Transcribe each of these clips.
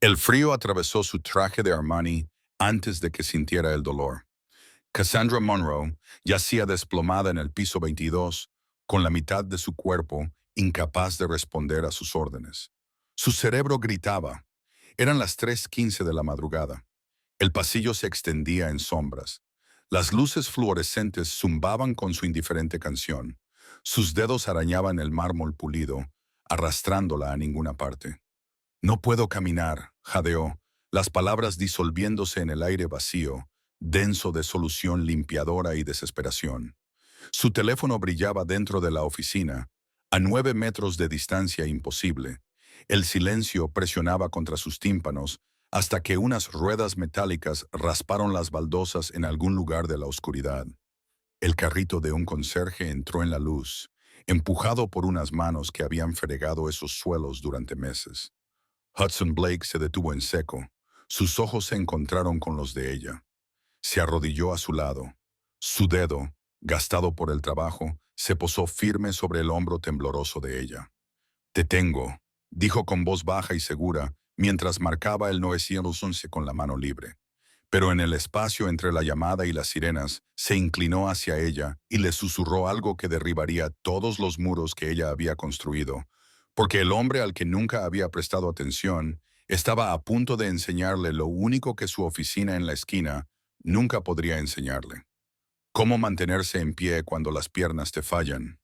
El frío atravesó su traje de Armani antes de que sintiera el dolor. Cassandra Monroe yacía desplomada en el piso 22, con la mitad de su cuerpo incapaz de responder a sus órdenes. Su cerebro gritaba. Eran las 3:15 de la madrugada. El pasillo se extendía en sombras. Las luces fluorescentes zumbaban con su indiferente canción. Sus dedos arañaban el mármol pulido, arrastrándola a ninguna parte. No puedo caminar, jadeó, las palabras disolviéndose en el aire vacío, denso de solución limpiadora y desesperación. Su teléfono brillaba dentro de la oficina, a 9 metros de distancia imposible. El silencio presionaba contra sus tímpanos hasta que unas ruedas metálicas rasparon las baldosas en algún lugar de la oscuridad. El carrito de un conserje entró en la luz, empujado por unas manos que habían fregado esos suelos durante meses. Hudson Blake se detuvo en seco. Sus ojos se encontraron con los de ella. Se arrodilló a su lado. Su dedo, gastado por el trabajo, se posó firme sobre el hombro tembloroso de ella. «Te tengo», dijo con voz baja y segura, mientras marcaba el 911 con la mano libre. Pero en el espacio entre la llamada y las sirenas, se inclinó hacia ella y le susurró algo que derribaría todos los muros que ella había construido, porque el hombre al que nunca había prestado atención estaba a punto de enseñarle lo único que su oficina en la esquina nunca podría enseñarle: cómo mantenerse en pie cuando las piernas te fallan.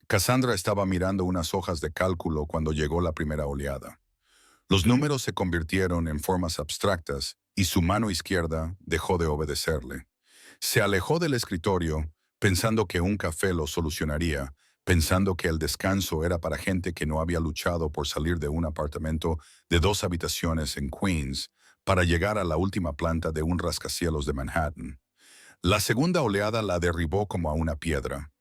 Cassandra estaba mirando unas hojas de cálculo cuando llegó la primera oleada. Los números se convirtieron en formas abstractas y su mano izquierda dejó de obedecerle. Se alejó del escritorio, pensando que un café lo solucionaría, pensando que el descanso era para gente que no había luchado por salir de un apartamento de 2 habitaciones en Queens para llegar a la última planta de un rascacielos de Manhattan. La segunda oleada la derribó como a una piedra.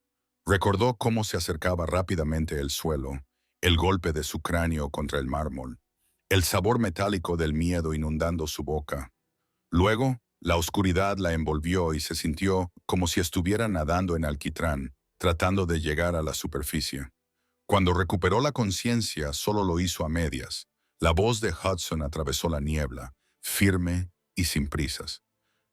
Recordó cómo se acercaba rápidamente el suelo, el golpe de su cráneo contra el mármol, el sabor metálico del miedo inundando su boca. Luego, la oscuridad la envolvió y se sintió como si estuviera nadando en alquitrán, tratando de llegar a la superficie. Cuando recuperó la conciencia, solo lo hizo a medias. La voz de Hudson atravesó la niebla, firme y sin prisas.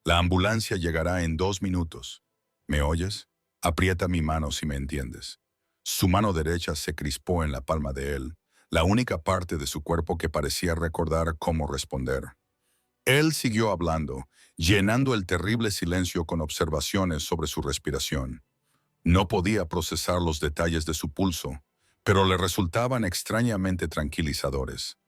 «La ambulancia llegará en 2 minutos. ¿Me oyes? Aprieta mi mano si me entiendes». Su mano derecha se crispó en la palma de él, la única parte de su cuerpo que parecía recordar cómo responder. Él siguió hablando, llenando el terrible silencio con observaciones sobre su respiración. No podía procesar los detalles de su pulso, pero le resultaban extrañamente tranquilizadores.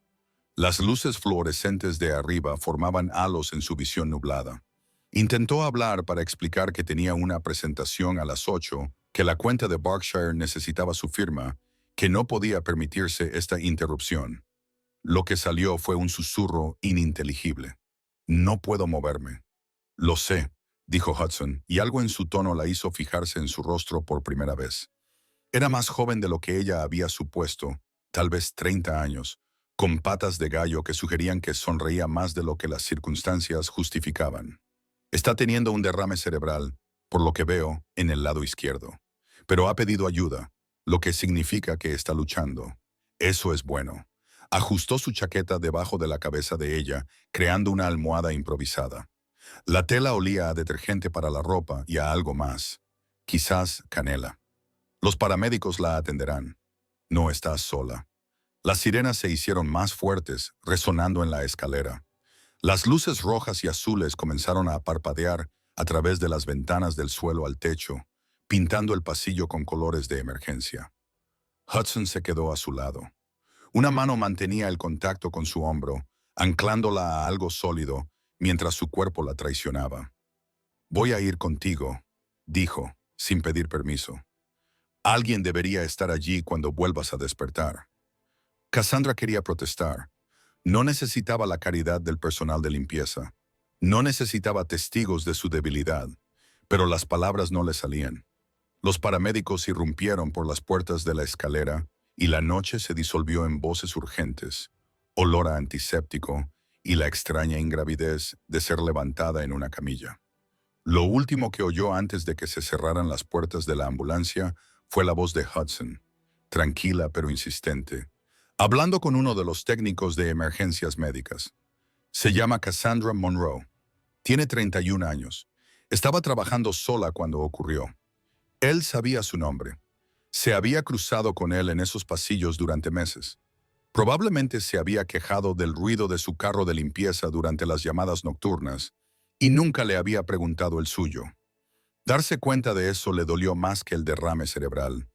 Las luces fluorescentes de arriba formaban halos en su visión nublada. Intentó hablar para explicar que tenía una presentación a las 8, que la cuenta de Berkshire necesitaba su firma, que no podía permitirse esta interrupción. Lo que salió fue un susurro ininteligible. «No puedo moverme». «Lo sé», dijo Hudson, y algo en su tono la hizo fijarse en su rostro por primera vez. Era más joven de lo que ella había supuesto, tal vez 30 años, con patas de gallo que sugerían que sonreía más de lo que las circunstancias justificaban. «Está teniendo un derrame cerebral, por lo que veo, en el lado izquierdo. Pero ha pedido ayuda, lo que significa que está luchando. Eso es bueno». Ajustó su chaqueta debajo de la cabeza de ella, creando una almohada improvisada. La tela olía a detergente para la ropa y a algo más. Quizás canela. «Los paramédicos la atenderán. No estás sola». Las sirenas se hicieron más fuertes, resonando en la escalera. Las luces rojas y azules comenzaron a parpadear a través de las ventanas del suelo al techo, pintando el pasillo con colores de emergencia. Hudson se quedó a su lado. Una mano mantenía el contacto con su hombro, anclándola a algo sólido, mientras su cuerpo la traicionaba. «Voy a ir contigo», dijo, sin pedir permiso. «Alguien debería estar allí cuando vuelvas a despertar». Cassandra quería protestar. No necesitaba la caridad del personal de limpieza. No necesitaba testigos de su debilidad, pero las palabras no le salían. Los paramédicos irrumpieron por las puertas de la escalera y la noche se disolvió en voces urgentes, olor a antiséptico y la extraña ingravidez de ser levantada en una camilla. Lo último que oyó antes de que se cerraran las puertas de la ambulancia fue la voz de Hudson, tranquila pero insistente. hablando con uno de los técnicos de emergencias médicas. Se llama Cassandra Monroe. Tiene 31 años. Estaba trabajando sola cuando ocurrió. Él sabía su nombre. Se había cruzado con él en esos pasillos durante meses. Probablemente se había quejado del ruido de su carro de limpieza durante las llamadas nocturnas y nunca le había preguntado el suyo. Darse cuenta de eso le dolió más que el derrame cerebral.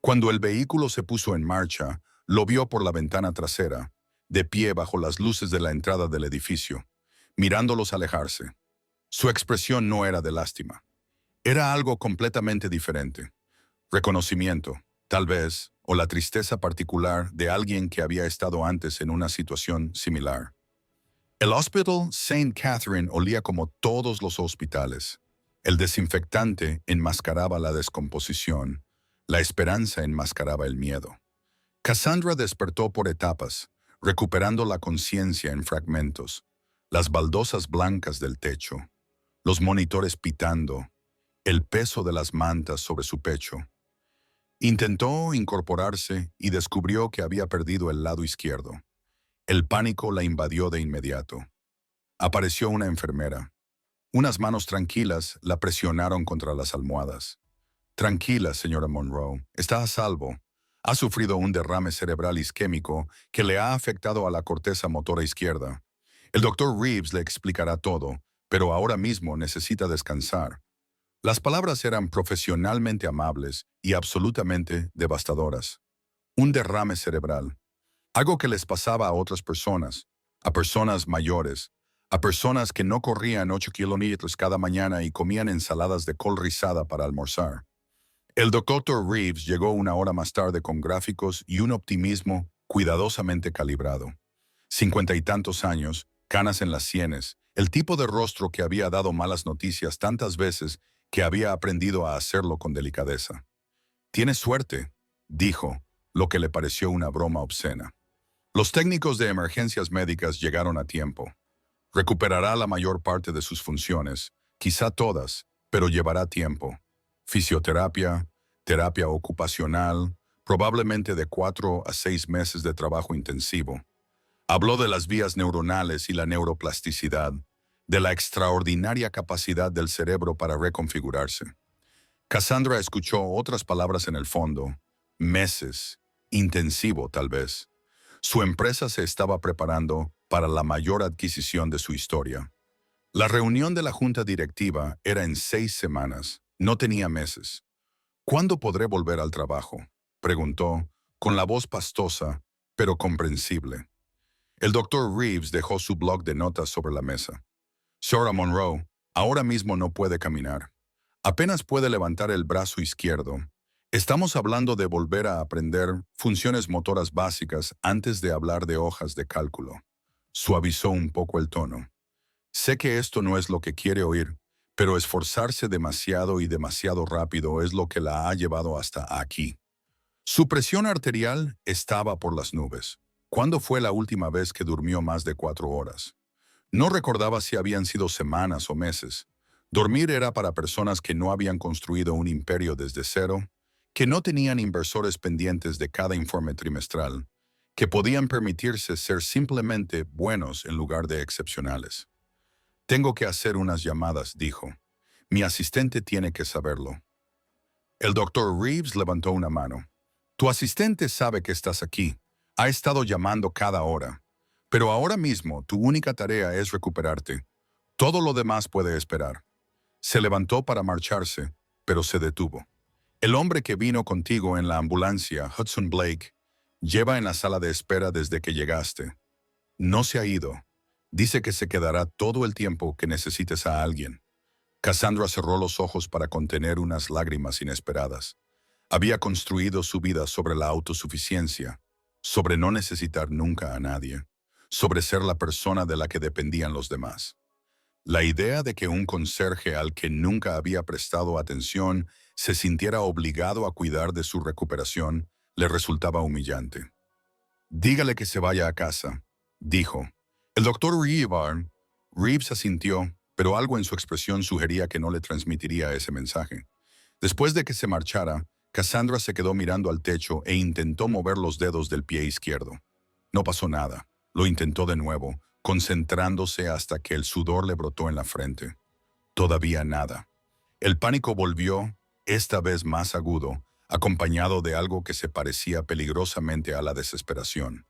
Cuando el vehículo se puso en marcha, lo vio por la ventana trasera, de pie bajo las luces de la entrada del edificio, mirándolos alejarse. Su expresión no era de lástima. Era algo completamente diferente. Reconocimiento, tal vez, o la tristeza particular de alguien que había estado antes en una situación similar. El Hospital St. Catherine olía como todos los hospitales. El desinfectante enmascaraba la descomposición. La esperanza enmascaraba el miedo. Cassandra despertó por etapas, recuperando la conciencia en fragmentos. Las baldosas blancas del techo, los monitores pitando, el peso de las mantas sobre su pecho. Intentó incorporarse y descubrió que había perdido el lado izquierdo. El pánico la invadió de inmediato. Apareció una enfermera. Unas manos tranquilas la presionaron contra las almohadas. Tranquila, señora Monroe, está a salvo. Ha sufrido un derrame cerebral isquémico que le ha afectado a la corteza motora izquierda. El doctor Reeves le explicará todo, pero ahora mismo necesita descansar. Las palabras eran profesionalmente amables y absolutamente devastadoras. Un derrame cerebral. Algo que les pasaba a personas mayores, a personas que no corrían 8 kilómetros cada mañana y comían ensaladas de col rizada para almorzar. El doctor Reeves llegó una hora más tarde con gráficos y un optimismo cuidadosamente calibrado. 50 y tantos años, canas en las sienes, el tipo de rostro que había dado malas noticias tantas veces que había aprendido a hacerlo con delicadeza. «Tienes suerte», dijo, lo que le pareció una broma obscena. Los técnicos de emergencias médicas llegaron a tiempo. Recuperará la mayor parte de sus funciones, quizá todas, pero llevará tiempo. Fisioterapia, terapia ocupacional, probablemente de 4 a 6 meses de trabajo intensivo. Habló de las vías neuronales y la neuroplasticidad, de la extraordinaria capacidad del cerebro para reconfigurarse. Cassandra escuchó otras palabras en el fondo. Meses. Intensivo, tal vez. Su empresa se estaba preparando para la mayor adquisición de su historia. La reunión de la junta directiva era en 6 semanas. No tenía meses. «¿Cuándo podré volver al trabajo?», preguntó, con la voz pastosa, pero comprensible. El doctor Reeves dejó su bloc de notas sobre la mesa. «Señora Monroe, ahora mismo no puede caminar. Apenas puede levantar el brazo izquierdo. Estamos hablando de volver a aprender funciones motoras básicas antes de hablar de hojas de cálculo». Suavizó un poco el tono. «Sé que esto no es lo que quiere oír, pero esforzarse demasiado y demasiado rápido es lo que la ha llevado hasta aquí». Su presión arterial estaba por las nubes. ¿Cuándo fue la última vez que durmió más de 4 horas? No recordaba si habían sido semanas o meses. Dormir era para personas que no habían construido un imperio desde cero, que no tenían inversores pendientes de cada informe trimestral, que podían permitirse ser simplemente buenos en lugar de excepcionales. «Tengo que hacer unas llamadas», dijo. «Mi asistente tiene que saberlo». El doctor Reeves levantó una mano. «Tu asistente sabe que estás aquí. Ha estado llamando cada hora. Pero ahora mismo tu única tarea es recuperarte. Todo lo demás puede esperar». Se levantó para marcharse, pero se detuvo. «El hombre que vino contigo en la ambulancia, Hudson Blake, lleva en la sala de espera desde que llegaste. No se ha ido. Dice que se quedará todo el tiempo que necesites a alguien». Cassandra cerró los ojos para contener unas lágrimas inesperadas. Había construido su vida sobre la autosuficiencia, sobre no necesitar nunca a nadie, sobre ser la persona de la que dependían los demás. La idea de que un conserje al que nunca había prestado atención se sintiera obligado a cuidar de su recuperación le resultaba humillante. «Dígale que se vaya a casa», dijo. El doctor Reeves asintió, pero algo en su expresión sugería que no le transmitiría ese mensaje. Después de que se marchara, Cassandra se quedó mirando al techo e intentó mover los dedos del pie izquierdo. No pasó nada. Lo intentó de nuevo, concentrándose hasta que el sudor le brotó en la frente. Todavía nada. El pánico volvió, esta vez más agudo, acompañado de algo que se parecía peligrosamente a la desesperación.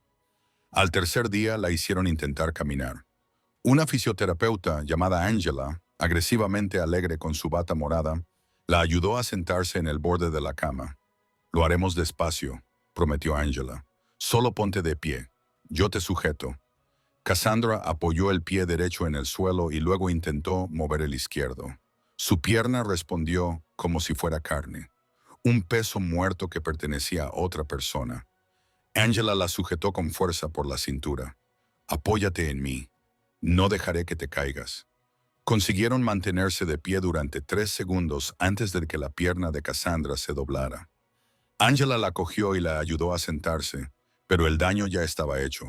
Al tercer día la hicieron intentar caminar. Una fisioterapeuta llamada Angela, agresivamente alegre con su bata morada, la ayudó a sentarse en el borde de la cama. Lo haremos despacio, prometió Angela. Solo ponte de pie. Yo te sujeto. Cassandra apoyó el pie derecho en el suelo y luego intentó mover el izquierdo. Su pierna respondió como si fuera carne, un peso muerto que pertenecía a otra persona. Angela la sujetó con fuerza por la cintura. Apóyate en mí. No dejaré que te caigas. Consiguieron mantenerse de pie durante 3 segundos antes de que la pierna de Cassandra se doblara. Angela la cogió y la ayudó a sentarse, pero el daño ya estaba hecho.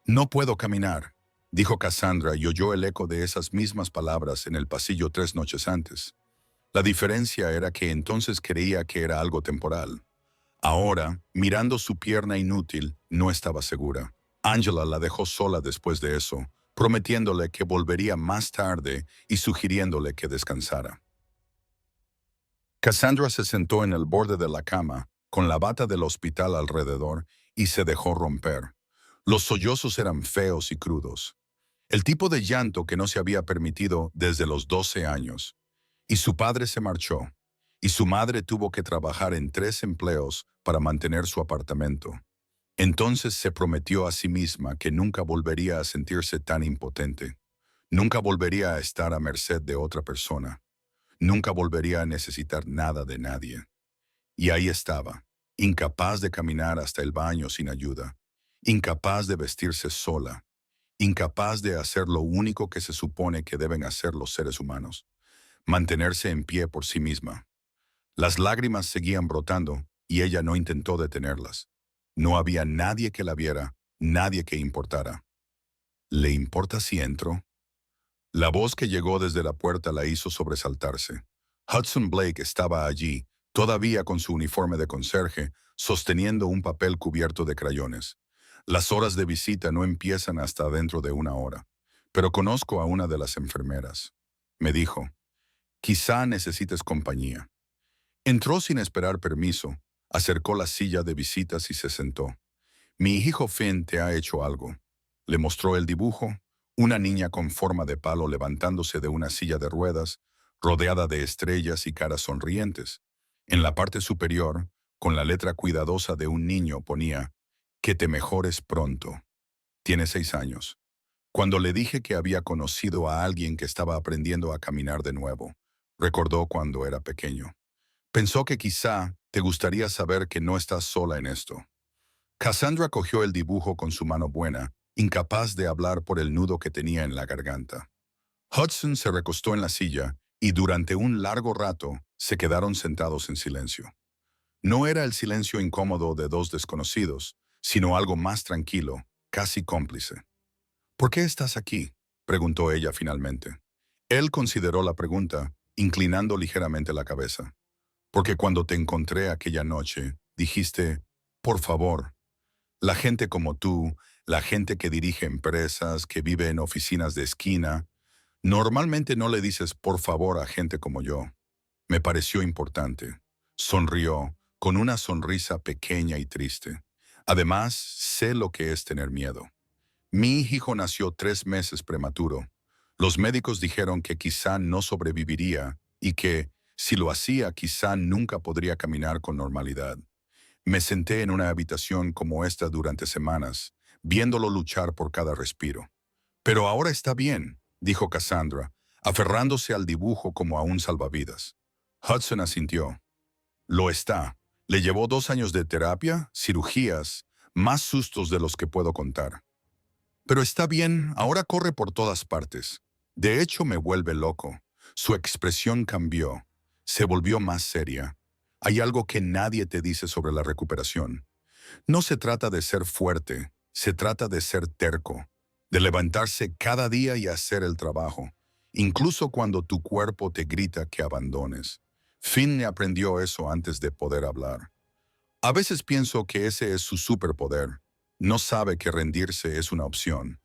No puedo caminar, dijo Cassandra y oyó el eco de esas mismas palabras en el pasillo 3 noches antes. La diferencia era que entonces creía que era algo temporal. Ahora, mirando su pierna inútil, no estaba segura. Angela la dejó sola después de eso, prometiéndole que volvería más tarde y sugiriéndole que descansara. Cassandra se sentó en el borde de la cama, con la bata del hospital alrededor, y se dejó romper. Los sollozos eran feos y crudos. El tipo de llanto que no se había permitido desde los 12 años. Y su padre se marchó, y su madre tuvo que trabajar en 3 empleos para mantener su apartamento. Entonces se prometió a sí misma que nunca volvería a sentirse tan impotente. Nunca volvería a estar a merced de otra persona. Nunca volvería a necesitar nada de nadie. Y ahí estaba, incapaz de caminar hasta el baño sin ayuda, incapaz de vestirse sola, incapaz de hacer lo único que se supone que deben hacer los seres humanos, mantenerse en pie por sí misma. Las lágrimas seguían brotando y ella no intentó detenerlas. No había nadie que la viera, nadie que importara. ¿Le importa si entro? La voz que llegó desde la puerta la hizo sobresaltarse. Hudson Blake estaba allí, todavía con su uniforme de conserje, sosteniendo un papel cubierto de crayones. Las horas de visita no empiezan hasta dentro de 1 hora, pero conozco a una de las enfermeras. Me dijo, quizá necesites compañía. Entró sin esperar permiso, acercó la silla de visitas y se sentó. Mi hijo Finn te ha hecho algo. Le mostró el dibujo, una niña con forma de palo levantándose de una silla de ruedas, rodeada de estrellas y caras sonrientes. En la parte superior, con la letra cuidadosa de un niño ponía, que te mejores pronto. Tiene 6 años. Cuando le dije que había conocido a alguien que estaba aprendiendo a caminar de nuevo, recordó cuando era pequeño. Pensó que quizá te gustaría saber que no estás sola en esto. Cassandra cogió el dibujo con su mano buena, incapaz de hablar por el nudo que tenía en la garganta. Hudson se recostó en la silla y durante un largo rato se quedaron sentados en silencio. No era el silencio incómodo de 2 desconocidos, sino algo más tranquilo, casi cómplice. ¿Por qué estás aquí?, preguntó ella finalmente. Él consideró la pregunta, inclinando ligeramente la cabeza. Porque cuando te encontré aquella noche, dijiste, por favor, la gente como tú, la gente que dirige empresas, que vive en oficinas de esquina, normalmente no le dices por favor a gente como yo. Me pareció importante. Sonrió, con una sonrisa pequeña y triste. Además, sé lo que es tener miedo. Mi hijo nació 3 meses prematuro. Los médicos dijeron que quizá no sobreviviría y que, si lo hacía, quizá nunca podría caminar con normalidad. Me senté en una habitación como esta durante semanas, viéndolo luchar por cada respiro. Pero ahora está bien, dijo Cassandra, aferrándose al dibujo como a un salvavidas. Hudson asintió. Lo está. Le llevó 2 años de terapia, cirugías, más sustos de los que puedo contar. Pero está bien, ahora corre por todas partes. De hecho, me vuelve loco. Su expresión cambió. Se volvió más seria. Hay algo que nadie te dice sobre la recuperación. No se trata de ser fuerte, se trata de ser terco, de levantarse cada día y hacer el trabajo, incluso cuando tu cuerpo te grita que abandones. Finn aprendió eso antes de poder hablar. A veces pienso que ese es su superpoder. No sabe que rendirse es una opción.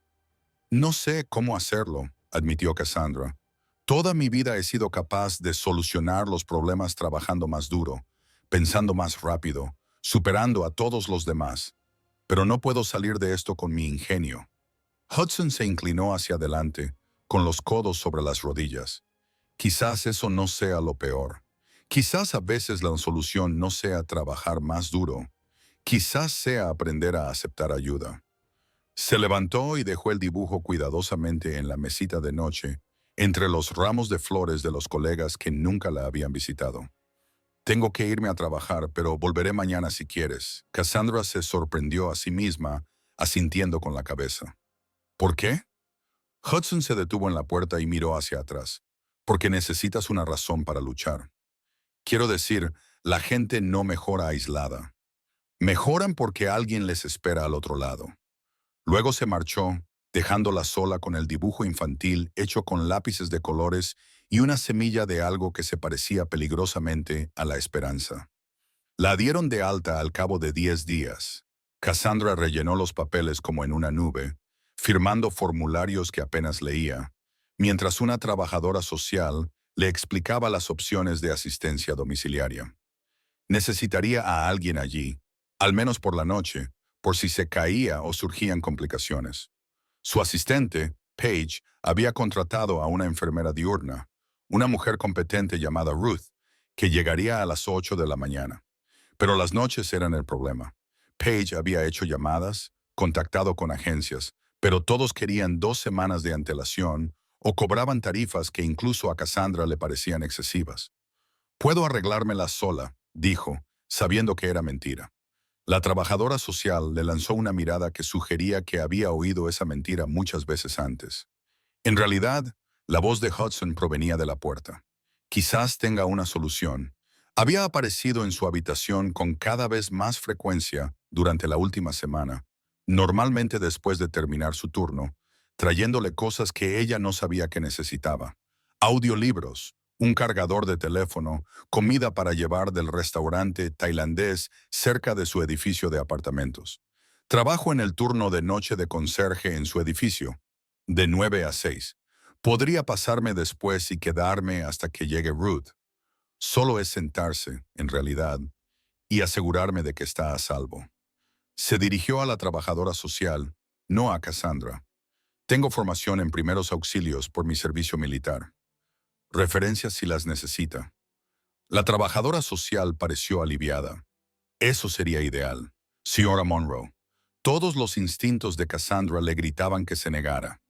No sé cómo hacerlo, admitió Cassandra. Toda mi vida he sido capaz de solucionar los problemas trabajando más duro, pensando más rápido, superando a todos los demás. Pero no puedo salir de esto con mi ingenio. Hudson se inclinó hacia adelante, con los codos sobre las rodillas. Quizás eso no sea lo peor. Quizás a veces la solución no sea trabajar más duro. Quizás sea aprender a aceptar ayuda. Se levantó y dejó el dibujo cuidadosamente en la mesita de noche, entre los ramos de flores de los colegas que nunca la habían visitado. Tengo que irme a trabajar, pero volveré mañana si quieres. Cassandra se sorprendió a sí misma, asintiendo con la cabeza. ¿Por qué? Hudson se detuvo en la puerta y miró hacia atrás. Porque necesitas una razón para luchar. Quiero decir, la gente no mejora aislada. Mejoran porque alguien les espera al otro lado. Luego se marchó, dejándola sola con el dibujo infantil hecho con lápices de colores y una semilla de algo que se parecía peligrosamente a la esperanza. La dieron de alta al cabo de 10 días. Cassandra rellenó los papeles como en una nube, firmando formularios que apenas leía, mientras una trabajadora social le explicaba las opciones de asistencia domiciliaria. Necesitaría a alguien allí, al menos por la noche, por si se caía o surgían complicaciones. Su asistente, Paige, había contratado a una enfermera diurna, una mujer competente llamada Ruth, que llegaría a las 8 de la mañana. Pero las noches eran el problema. Paige había hecho llamadas, contactado con agencias, pero todos querían 2 semanas de antelación o cobraban tarifas que incluso a Cassandra le parecían excesivas. Puedo arreglármela sola, dijo, sabiendo que era mentira. La trabajadora social le lanzó una mirada que sugería que había oído esa mentira muchas veces antes. En realidad, la voz de Hudson provenía de la puerta. Quizás tenga una solución. Había aparecido en su habitación con cada vez más frecuencia durante la última semana, normalmente después de terminar su turno, trayéndole cosas que ella no sabía que necesitaba. Audiolibros, un cargador de teléfono, comida para llevar del restaurante tailandés cerca de su edificio de apartamentos. Trabajo en el turno de noche de conserje en su edificio, de 9 a 6. Podría pasarme después y quedarme hasta que llegue Ruth. Solo es sentarse, en realidad, y asegurarme de que está a salvo. Se dirigió a la trabajadora social, no a Cassandra. Tengo formación en primeros auxilios por mi servicio militar. Referencias si las necesita. La trabajadora social pareció aliviada. Eso sería ideal. Señora Monroe. Todos los instintos de Cassandra le gritaban que se negara.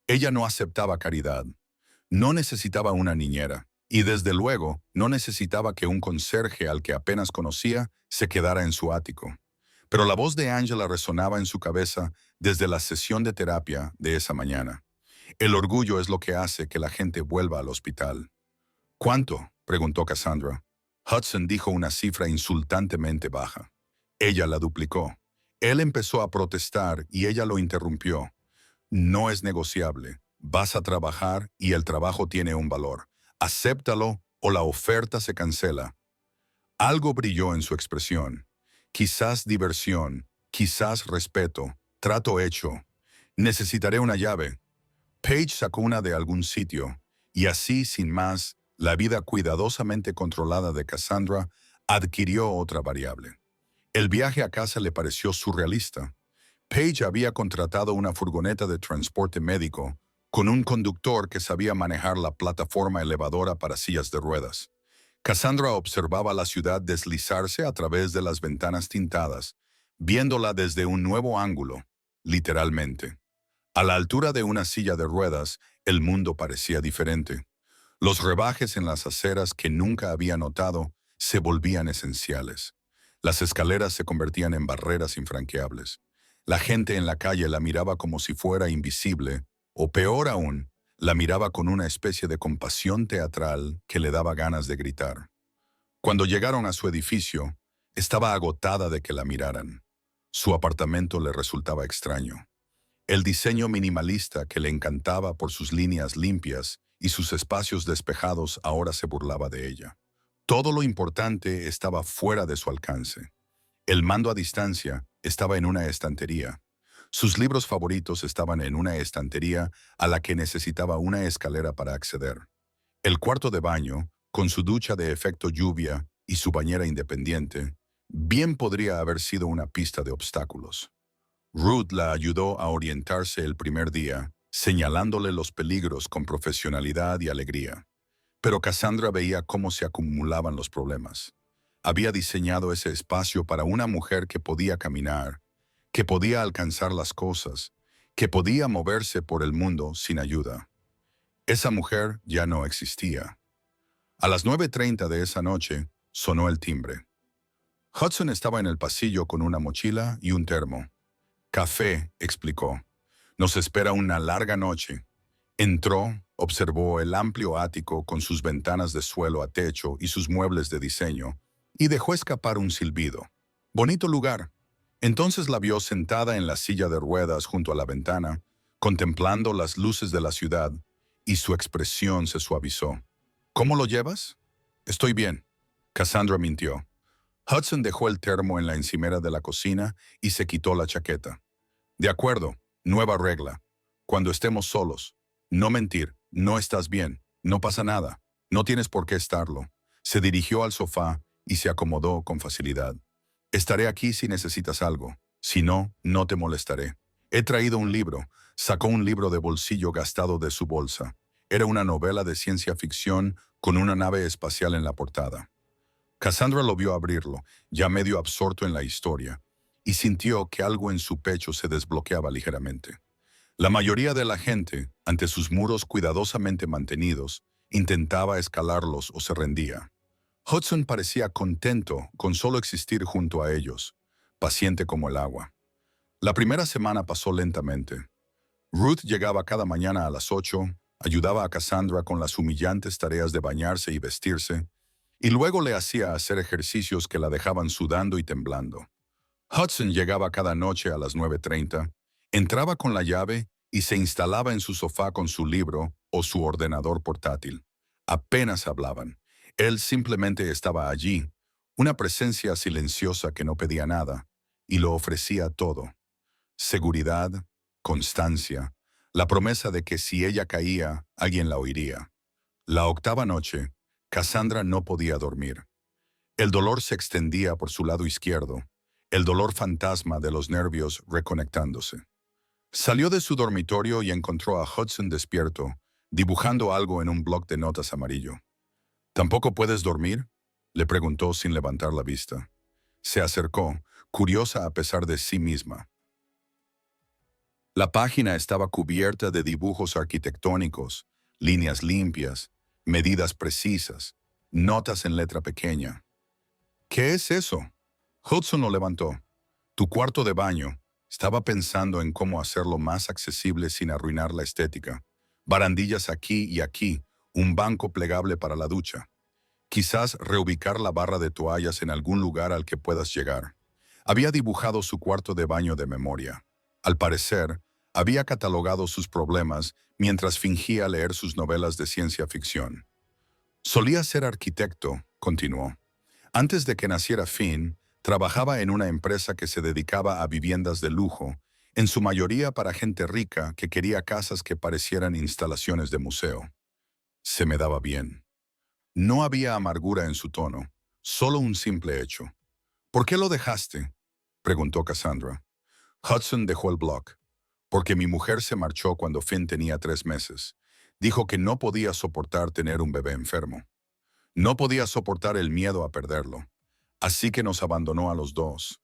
Ella no aceptaba caridad. No necesitaba una niñera. Y desde luego, no necesitaba que un conserje al que apenas conocía se quedara en su ático. Pero la voz de Angela resonaba en su cabeza desde la sesión de terapia de esa mañana. El orgullo es lo que hace que la gente vuelva al hospital. ¿Cuánto?, preguntó Cassandra. Hudson dijo una cifra insultantemente baja. Ella la duplicó. Él empezó a protestar y ella lo interrumpió. No es negociable. Vas a trabajar y el trabajo tiene un valor. Acéptalo o la oferta se cancela. Algo brilló en su expresión. Quizás diversión, quizás respeto, trato hecho. Necesitaré una llave. Paige sacó una de algún sitio, y así, sin más, la vida cuidadosamente controlada de Cassandra adquirió otra variable. El viaje a casa le pareció surrealista. Paige había contratado una furgoneta de transporte médico con un conductor que sabía manejar la plataforma elevadora para sillas de ruedas. Cassandra observaba la ciudad deslizarse a través de las ventanas tintadas, viéndola desde un nuevo ángulo, literalmente. A la altura de una silla de ruedas, el mundo parecía diferente. Los rebajes en las aceras que nunca había notado se volvían esenciales. Las escaleras se convertían en barreras infranqueables. La gente en la calle la miraba como si fuera invisible, o peor aún, la miraba con una especie de compasión teatral que le daba ganas de gritar. Cuando llegaron a su edificio, estaba agotada de que la miraran. Su apartamento le resultaba extraño. El diseño minimalista que le encantaba por sus líneas limpias y sus espacios despejados ahora se burlaba de ella. Todo lo importante estaba fuera de su alcance. El mando a distancia estaba en una estantería. Sus libros favoritos estaban en una estantería a la que necesitaba una escalera para acceder. El cuarto de baño, con su ducha de efecto lluvia y su bañera independiente, bien podría haber sido una pista de obstáculos. Ruth la ayudó a orientarse el primer día, señalándole los peligros con profesionalidad y alegría. Pero Cassandra veía cómo se acumulaban los problemas. Había diseñado ese espacio para una mujer que podía caminar, que podía alcanzar las cosas, que podía moverse por el mundo sin ayuda. Esa mujer ya no existía. A las 9:30 de esa noche, sonó el timbre. Hudson estaba en el pasillo con una mochila y un termo. Café, explicó. Nos espera una larga noche. Entró, observó el amplio ático con sus ventanas de suelo a techo y sus muebles de diseño, y dejó escapar un silbido. Bonito lugar. Entonces la vio sentada en la silla de ruedas junto a la ventana, contemplando las luces de la ciudad, y su expresión se suavizó. ¿Cómo lo llevas? Estoy bien. Cassandra mintió. Hudson dejó el termo en la encimera de la cocina y se quitó la chaqueta. De acuerdo, nueva regla. Cuando estemos solos, no mentir, no estás bien, no pasa nada, no tienes por qué estarlo. Se dirigió al sofá y se acomodó con facilidad. Estaré aquí si necesitas algo. Si no, no te molestaré. He traído un libro. Sacó un libro de bolsillo gastado de su bolsa. Era una novela de ciencia ficción con una nave espacial en la portada. Cassandra lo vio abrirlo, ya medio absorto en la historia, y sintió que algo en su pecho se desbloqueaba ligeramente. La mayoría de la gente, ante sus muros cuidadosamente mantenidos, intentaba escalarlos o se rendía. Hudson parecía contento con solo existir junto a ellos, paciente como el agua. La primera semana pasó lentamente. Ruth llegaba cada mañana a las 8, ayudaba a Cassandra con las humillantes tareas de bañarse y vestirse, y luego le hacía hacer ejercicios que la dejaban sudando y temblando. Hudson llegaba cada noche a las 9:30, entraba con la llave y se instalaba en su sofá con su libro o su ordenador portátil. Apenas hablaban. Él simplemente estaba allí, una presencia silenciosa que no pedía nada, y lo ofrecía todo. Seguridad, constancia, la promesa de que si ella caía, alguien la oiría. La octava noche, Cassandra no podía dormir. El dolor se extendía por su lado izquierdo, el dolor fantasma de los nervios reconectándose. Salió de su dormitorio y encontró a Hudson despierto, dibujando algo en un bloc de notas amarillo. ¿Tampoco puedes dormir?, le preguntó sin levantar la vista. Se acercó, curiosa a pesar de sí misma. La página estaba cubierta de dibujos arquitectónicos, líneas limpias, medidas precisas, notas en letra pequeña. ¿Qué es eso? Hudson lo levantó. Tu cuarto de baño. Estaba pensando en cómo hacerlo más accesible sin arruinar la estética. Barandillas aquí y aquí, un banco plegable para la ducha. Quizás reubicar la barra de toallas en algún lugar al que puedas llegar. Había dibujado su cuarto de baño de memoria. Al parecer, había catalogado sus problemas mientras fingía leer sus novelas de ciencia ficción. Solía ser arquitecto, continuó. Antes de que naciera Finn, trabajaba en una empresa que se dedicaba a viviendas de lujo, en su mayoría para gente rica que quería casas que parecieran instalaciones de museo. Se me daba bien. No había amargura en su tono, solo un simple hecho. ¿Por qué lo dejaste?, preguntó Cassandra. Hudson dejó el blog. Porque mi mujer se marchó cuando Finn tenía 3 meses. Dijo que no podía soportar tener un bebé enfermo. No podía soportar el miedo a perderlo. Así que nos abandonó a los dos.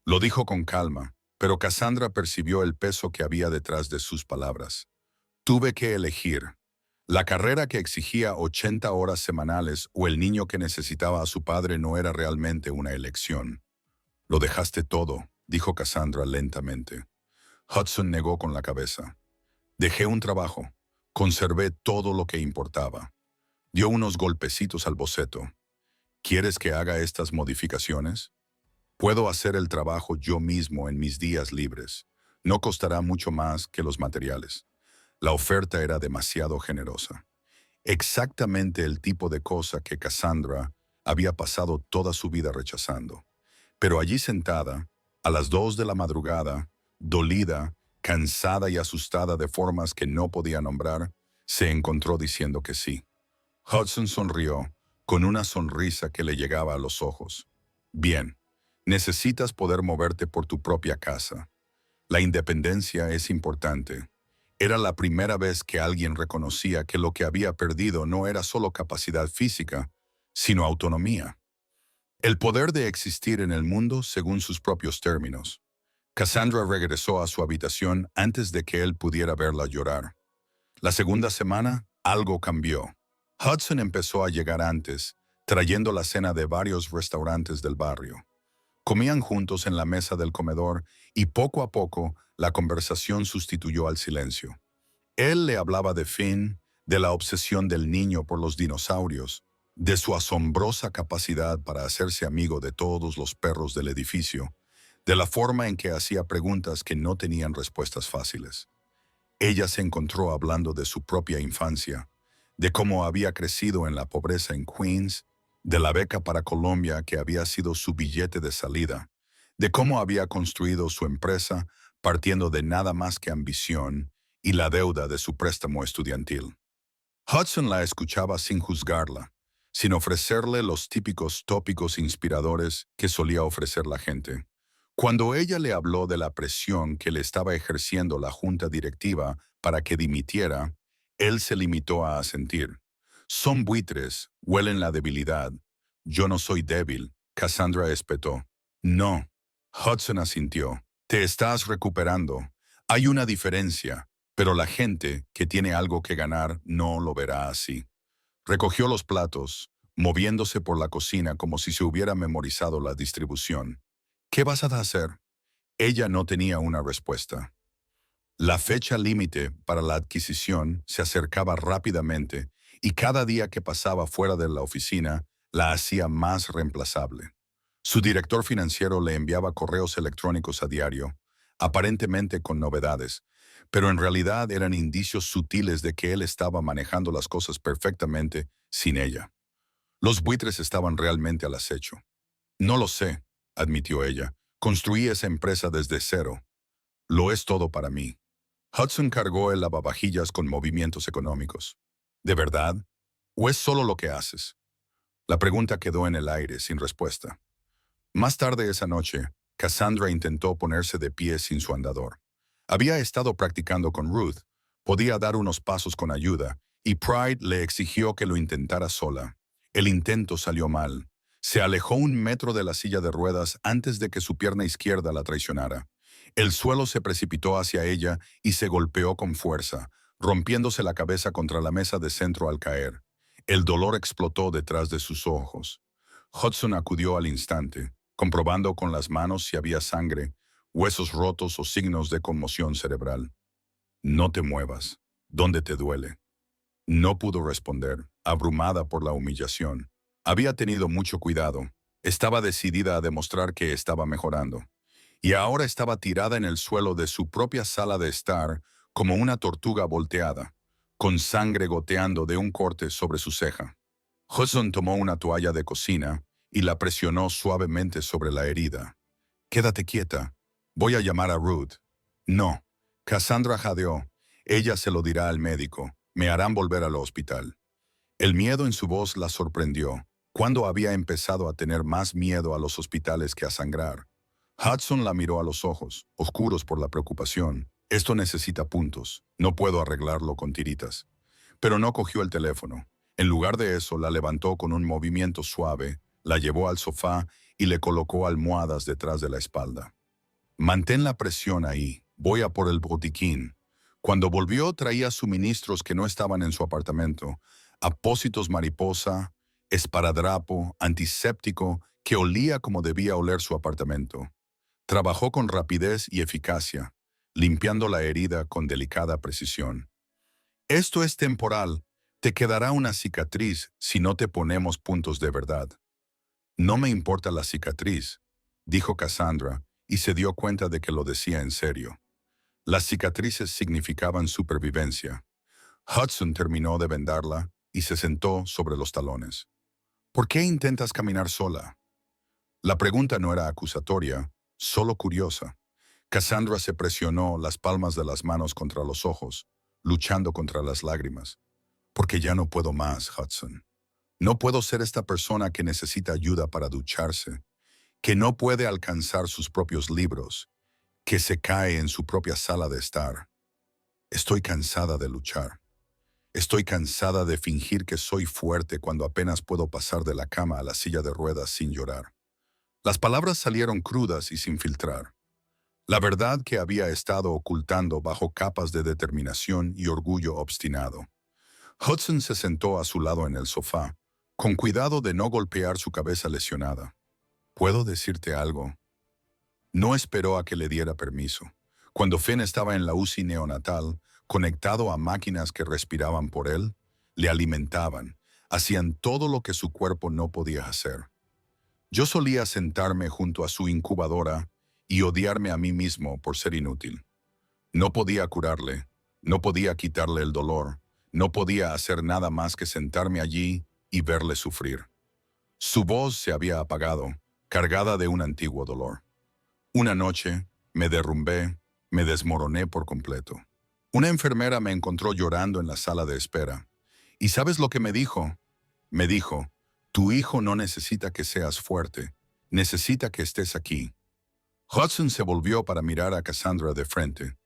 Lo dijo con calma, pero Cassandra percibió el peso que había detrás de sus palabras. Tuve que elegir. La carrera que exigía 80 horas semanales o el niño que necesitaba a su padre no era realmente una elección. Lo dejaste todo, dijo Cassandra lentamente. Hudson negó con la cabeza. Dejé un trabajo. Conservé todo lo que importaba. Dio unos golpecitos al boceto. ¿Quieres que haga estas modificaciones? Puedo hacer el trabajo yo mismo en mis días libres. No costará mucho más que los materiales. La oferta era demasiado generosa. Exactamente el tipo de cosa que Cassandra había pasado toda su vida rechazando. Pero allí sentada, a las 2 de la madrugada, dolida, cansada y asustada de formas que no podía nombrar, se encontró diciendo que sí. Hudson sonrió, con una sonrisa que le llegaba a los ojos. Bien, necesitas poder moverte por tu propia casa. La independencia es importante. Era la primera vez que alguien reconocía que lo que había perdido no era solo capacidad física, sino autonomía. El poder de existir en el mundo según sus propios términos. Cassandra regresó a su habitación antes de que él pudiera verla llorar. La segunda semana, algo cambió. Hudson empezó a llegar antes, trayendo la cena de varios restaurantes del barrio. Comían juntos en la mesa del comedor y poco a poco la conversación sustituyó al silencio. Él le hablaba de Finn, de la obsesión del niño por los dinosaurios, de su asombrosa capacidad para hacerse amigo de todos los perros del edificio, de la forma en que hacía preguntas que no tenían respuestas fáciles. Ella se encontró hablando de su propia infancia, de cómo había crecido en la pobreza en Queens, de la beca para Colombia que había sido su billete de salida, de cómo había construido su empresa partiendo de nada más que ambición y la deuda de su préstamo estudiantil. Hudson la escuchaba sin juzgarla, sin ofrecerle los típicos tópicos inspiradores que solía ofrecer la gente. Cuando ella le habló de la presión que le estaba ejerciendo la junta directiva para que dimitiera, él se limitó a asentir. Son buitres, huelen la debilidad. Yo no soy débil, Cassandra espetó. No, Hudson asintió. Te estás recuperando. Hay una diferencia, pero la gente que tiene algo que ganar no lo verá así. Recogió los platos, moviéndose por la cocina como si se hubiera memorizado la distribución. ¿Qué vas a hacer? Ella no tenía una respuesta. La fecha límite para la adquisición se acercaba rápidamente y cada día que pasaba fuera de la oficina la hacía más reemplazable. Su director financiero le enviaba correos electrónicos a diario, aparentemente con novedades, pero en realidad eran indicios sutiles de que él estaba manejando las cosas perfectamente sin ella. Los buitres estaban realmente al acecho. No lo sé, admitió ella. Construí esa empresa desde cero. Lo es todo para mí. Hudson cargó el lavavajillas con movimientos económicos. ¿De verdad? ¿O es solo lo que haces? La pregunta quedó en el aire, sin respuesta. Más tarde esa noche, Cassandra intentó ponerse de pie sin su andador. Había estado practicando con Ruth, podía dar unos pasos con ayuda, y Pride le exigió que lo intentara sola. El intento salió mal. Se alejó 1 metro de la silla de ruedas antes de que su pierna izquierda la traicionara. El suelo se precipitó hacia ella y se golpeó con fuerza, rompiéndose la cabeza contra la mesa de centro al caer. El dolor explotó detrás de sus ojos. Hudson acudió al instante, comprobando con las manos si había sangre, huesos rotos o signos de conmoción cerebral. No te muevas. ¿Dónde te duele? No pudo responder, abrumada por la humillación. Había tenido mucho cuidado. Estaba decidida a demostrar que estaba mejorando. Y ahora estaba tirada en el suelo de su propia sala de estar como una tortuga volteada, con sangre goteando de un corte sobre su ceja. Hudson tomó una toalla de cocina y la presionó suavemente sobre la herida. «Quédate quieta. Voy a llamar a Ruth». «No». Cassandra jadeó. «Ella se lo dirá al médico. Me harán volver al hospital». El miedo en su voz la sorprendió. ¿Cuándo había empezado a tener más miedo a los hospitales que a sangrar? Hudson la miró a los ojos, oscuros por la preocupación. «Esto necesita puntos. No puedo arreglarlo con tiritas». Pero no cogió el teléfono. En lugar de eso, la levantó con un movimiento suave, la llevó al sofá y le colocó almohadas detrás de la espalda. «Mantén la presión ahí. Voy a por el botiquín». Cuando volvió, traía suministros que no estaban en su apartamento. Apósitos mariposa, esparadrapo, antiséptico, que olía como debía oler su apartamento. Trabajó con rapidez y eficacia, limpiando la herida con delicada precisión. «Esto es temporal. Te quedará una cicatriz si no te ponemos puntos de verdad». «No me importa la cicatriz», dijo Cassandra, y se dio cuenta de que lo decía en serio. Las cicatrices significaban supervivencia. Hudson terminó de vendarla y se sentó sobre los talones. ¿Por qué intentas caminar sola? La pregunta no era acusatoria, solo curiosa. Cassandra se presionó las palmas de las manos contra los ojos, luchando contra las lágrimas. Porque ya no puedo más, Hudson. No puedo ser esta persona que necesita ayuda para ducharse, que no puede alcanzar sus propios libros, que se cae en su propia sala de estar. Estoy cansada de luchar. Estoy cansada de fingir que soy fuerte cuando apenas puedo pasar de la cama a la silla de ruedas sin llorar. Las palabras salieron crudas y sin filtrar. La verdad que había estado ocultando bajo capas de determinación y orgullo obstinado. Hudson se sentó a su lado en el sofá, con cuidado de no golpear su cabeza lesionada. ¿Puedo decirte algo? No esperó a que le diera permiso. Cuando Finn estaba en la UCI neonatal, conectado a máquinas que respiraban por él, le alimentaban, hacían todo lo que su cuerpo no podía hacer. Yo solía sentarme junto a su incubadora y odiarme a mí mismo por ser inútil. No podía curarle, no podía quitarle el dolor, no podía hacer nada más que sentarme allí y verle sufrir. Su voz se había apagado, cargada de un antiguo dolor. Una noche, me derrumbé, me desmoroné por completo. Una enfermera me encontró llorando en la sala de espera. ¿Y sabes lo que me dijo? Me dijo, tu hijo no necesita que seas fuerte, necesita que estés aquí. Hudson se volvió para mirar a Cassandra de frente.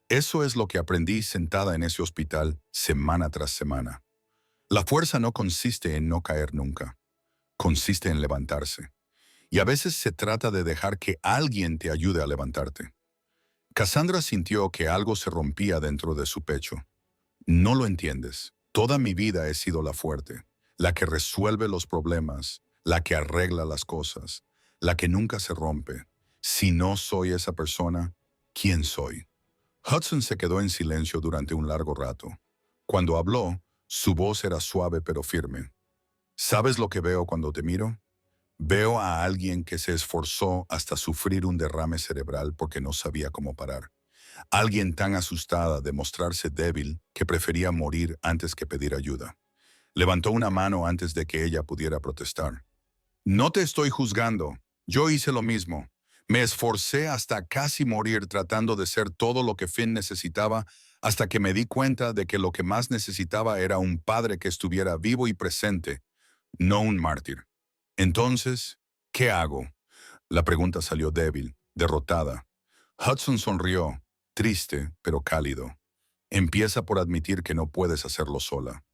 Eso es lo que aprendí sentada en ese hospital semana tras semana. La fuerza no consiste en no caer nunca, consiste en levantarse. Y a veces se trata de dejar que alguien te ayude a levantarte. Cassandra sintió que algo se rompía dentro de su pecho. No lo entiendes. Toda mi vida he sido la fuerte, la que resuelve los problemas, la que arregla las cosas, la que nunca se rompe. Si no soy esa persona, ¿quién soy? Hudson se quedó en silencio durante un largo rato. Cuando habló, su voz era suave pero firme. ¿Sabes lo que veo cuando te miro? Veo a alguien que se esforzó hasta sufrir un derrame cerebral porque no sabía cómo parar. Alguien tan asustada de mostrarse débil que prefería morir antes que pedir ayuda. Levantó una mano antes de que ella pudiera protestar. No te estoy juzgando. Yo hice lo mismo. Me esforcé hasta casi morir tratando de ser todo lo que Finn necesitaba hasta que me di cuenta de que lo que más necesitaba era un padre que estuviera vivo y presente, no un mártir. Entonces, ¿qué hago? La pregunta salió débil, derrotada. Hudson sonrió, triste pero cálido. Empieza por admitir que no puedes hacerlo sola.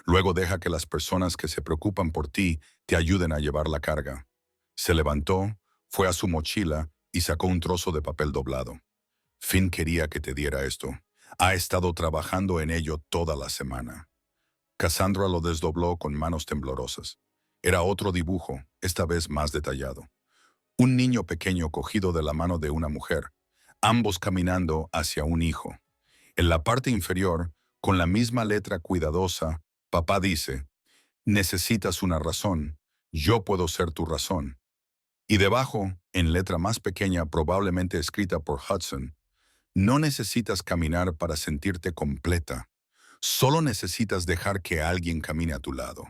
Luego deja que las personas que se preocupan por ti te ayuden a llevar la carga. Se levantó, fue a su mochila y sacó un trozo de papel doblado. Finn quería que te diera esto. Ha estado trabajando en ello toda la semana. Cassandra lo desdobló con manos temblorosas. Era otro dibujo, esta vez más detallado. Un niño pequeño cogido de la mano de una mujer, ambos caminando hacia un hijo. En la parte inferior, con la misma letra cuidadosa, papá dice, necesitas una razón, yo puedo ser tu razón. Y debajo, en letra más pequeña probablemente escrita por Hudson, no necesitas caminar para sentirte completa, solo necesitas dejar que alguien camine a tu lado.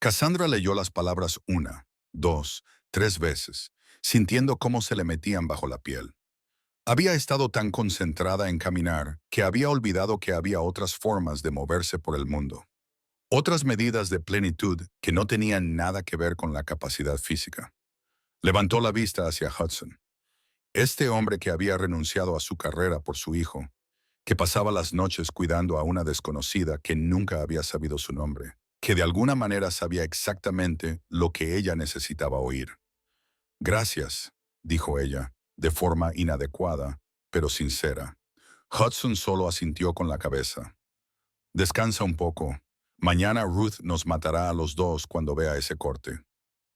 Cassandra leyó las palabras una, dos, tres veces, sintiendo cómo se le metían bajo la piel. Había estado tan concentrada en caminar que había olvidado que había otras formas de moverse por el mundo. Otras medidas de plenitud que no tenían nada que ver con la capacidad física. Levantó la vista hacia Hudson. Este hombre que había renunciado a su carrera por su hijo, que pasaba las noches cuidando a una desconocida que nunca había sabido su nombre, que de alguna manera sabía exactamente lo que ella necesitaba oír. Gracias, dijo ella, de forma inadecuada, pero sincera. Hudson solo asintió con la cabeza. Descansa un poco. Mañana Ruth nos matará a los dos cuando vea ese corte.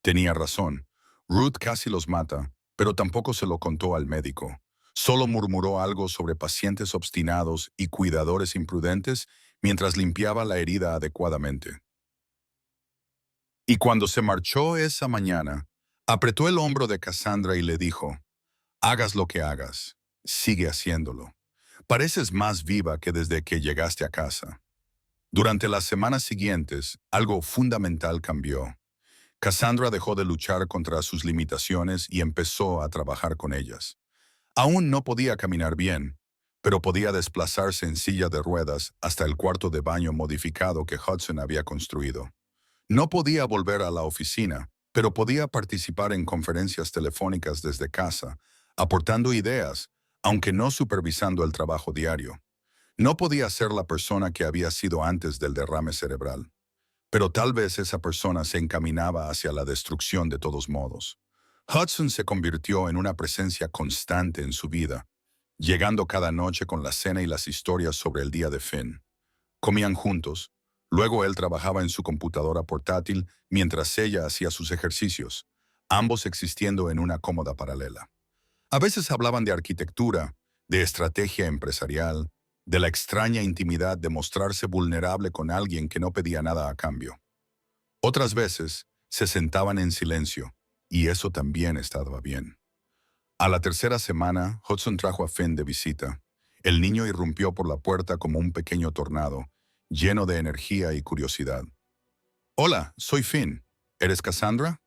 Tenía razón. Ruth casi los mata, pero tampoco se lo contó al médico. Solo murmuró algo sobre pacientes obstinados y cuidadores imprudentes mientras limpiaba la herida adecuadamente. Y cuando se marchó esa mañana, apretó el hombro de Cassandra y le dijo, hagas lo que hagas, sigue haciéndolo. Pareces más viva que desde que llegaste a casa. Durante las semanas siguientes, algo fundamental cambió. Cassandra dejó de luchar contra sus limitaciones y empezó a trabajar con ellas. Aún no podía caminar bien, pero podía desplazarse en silla de ruedas hasta el cuarto de baño modificado que Hudson había construido. No podía volver a la oficina, pero podía participar en conferencias telefónicas desde casa, aportando ideas, aunque no supervisando el trabajo diario. No podía ser la persona que había sido antes del derrame cerebral, pero tal vez esa persona se encaminaba hacia la destrucción de todos modos. Hudson se convirtió en una presencia constante en su vida, llegando cada noche con la cena y las historias sobre el día de Finn. Comían juntos, luego él trabajaba en su computadora portátil mientras ella hacía sus ejercicios, ambos existiendo en una cómoda paralela. A veces hablaban de arquitectura, de estrategia empresarial, de la extraña intimidad de mostrarse vulnerable con alguien que no pedía nada a cambio. Otras veces se sentaban en silencio, y eso también estaba bien. A la tercera semana, Hudson trajo a Finn de visita. El niño irrumpió por la puerta como un pequeño tornado, lleno de energía y curiosidad. «Hola, soy Finn. ¿Eres Cassandra?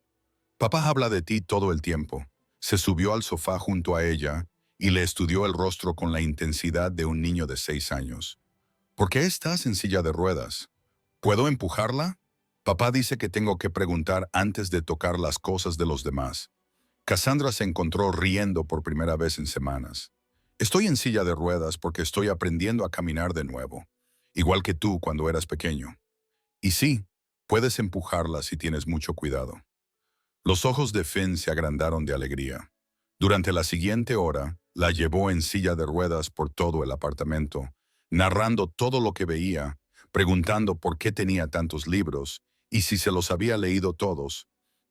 Papá habla de ti todo el tiempo». Se subió al sofá junto a ella y le estudió el rostro con la intensidad de un niño de 6 años. «¿Por qué estás en silla de ruedas? ¿Puedo empujarla?» Papá dice que tengo que preguntar antes de tocar las cosas de los demás. Cassandra se encontró riendo por primera vez en semanas. «Estoy en silla de ruedas porque estoy aprendiendo a caminar de nuevo, igual que tú cuando eras pequeño. Y sí, puedes empujarla si tienes mucho cuidado». Los ojos de Finn se agrandaron de alegría. Durante la siguiente hora, la llevó en silla de ruedas por todo el apartamento, narrando todo lo que veía, preguntando por qué tenía tantos libros, y si se los había leído todos,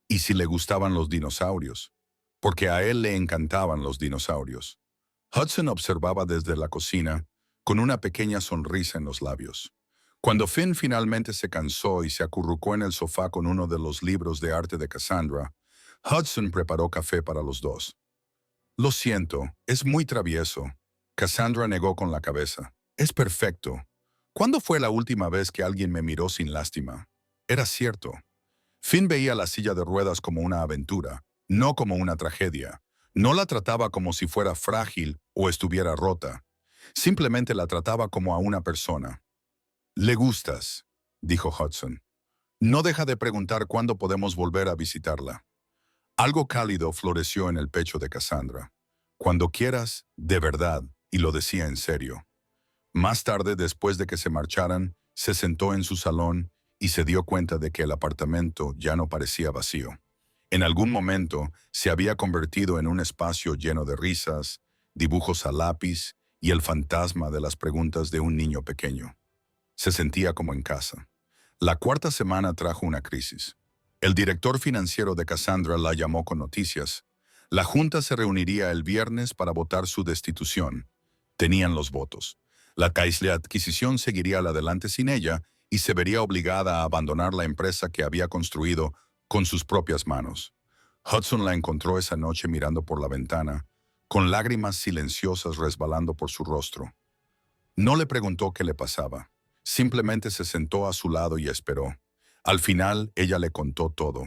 y si le gustaban los dinosaurios, porque a él le encantaban los dinosaurios. Hudson observaba desde la cocina, con una pequeña sonrisa en los labios. Cuando Finn finalmente se cansó y se acurrucó en el sofá con uno de los libros de arte de Cassandra, Hudson preparó café para los dos. «Lo siento, es muy travieso». Cassandra negó con la cabeza. «Es perfecto. ¿Cuándo fue la última vez que alguien me miró sin lástima?» Era cierto. Finn veía la silla de ruedas como una aventura, no como una tragedia. No la trataba como si fuera frágil o estuviera rota. Simplemente la trataba como a una persona. «Le gustas», dijo Hudson. «No deja de preguntar cuándo podemos volver a visitarla». Algo cálido floreció en el pecho de Cassandra. «Cuando quieras, de verdad», y lo decía en serio. Más tarde, después de que se marcharan, se sentó en su salón y se dio cuenta de que el apartamento ya no parecía vacío. En algún momento se había convertido en un espacio lleno de risas, dibujos a lápiz y el fantasma de las preguntas de un niño pequeño. Se sentía como en casa. La cuarta semana trajo una crisis. El director financiero de Cassandra la llamó con noticias. La junta se reuniría el viernes para votar su destitución. Tenían los votos. La adquisición seguiría adelante sin ella y se vería obligada a abandonar la empresa que había construido con sus propias manos. Hudson la encontró esa noche mirando por la ventana, con lágrimas silenciosas resbalando por su rostro. No le preguntó qué le pasaba. Simplemente se sentó a su lado y esperó. Al final, ella le contó todo.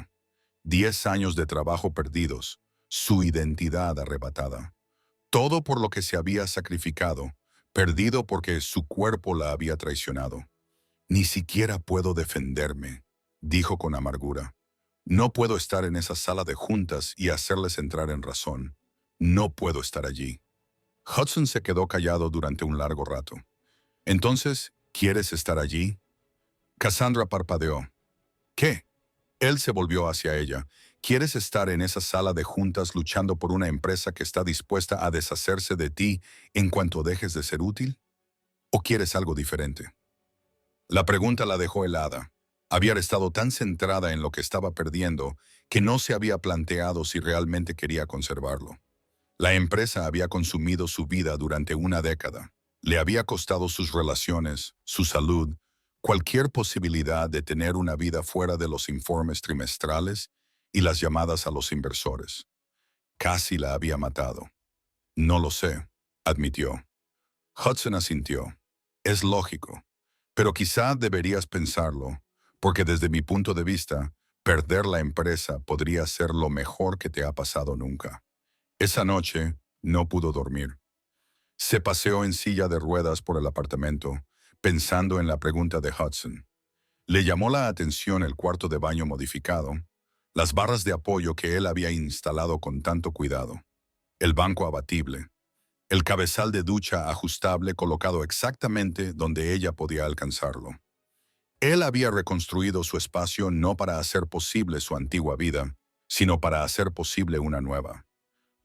10 años de trabajo perdidos, su identidad arrebatada. Todo por lo que se había sacrificado, perdido porque su cuerpo la había traicionado. «Ni siquiera puedo defenderme», dijo con amargura. «No puedo estar en esa sala de juntas y hacerles entrar en razón. No puedo estar allí». Hudson se quedó callado durante un largo rato. «Entonces, ¿quieres estar allí?» Cassandra parpadeó. «¿Qué?» Él se volvió hacia ella. «¿Quieres estar en esa sala de juntas luchando por una empresa que está dispuesta a deshacerse de ti en cuanto dejes de ser útil? ¿O quieres algo diferente?» La pregunta la dejó helada. Había estado tan centrada en lo que estaba perdiendo que no se había planteado si realmente quería conservarlo. La empresa había consumido su vida durante una década. Le había costado sus relaciones, su salud, cualquier posibilidad de tener una vida fuera de los informes trimestrales y las llamadas a los inversores. Casi la había matado. «No lo sé», admitió. Hudson asintió. «Es lógico, pero quizá deberías pensarlo, porque desde mi punto de vista, Perder la empresa podría ser lo mejor que te ha pasado nunca. Esa noche no pudo dormir. Se paseó en silla de ruedas por el apartamento, pensando en la pregunta de Hudson. Le llamó la atención el cuarto de baño modificado, las barras de apoyo que él había instalado con tanto cuidado, el banco abatible, el cabezal de ducha ajustable colocado exactamente donde ella podía alcanzarlo. Él había reconstruido su espacio no para hacer posible su antigua vida, sino para hacer posible una nueva.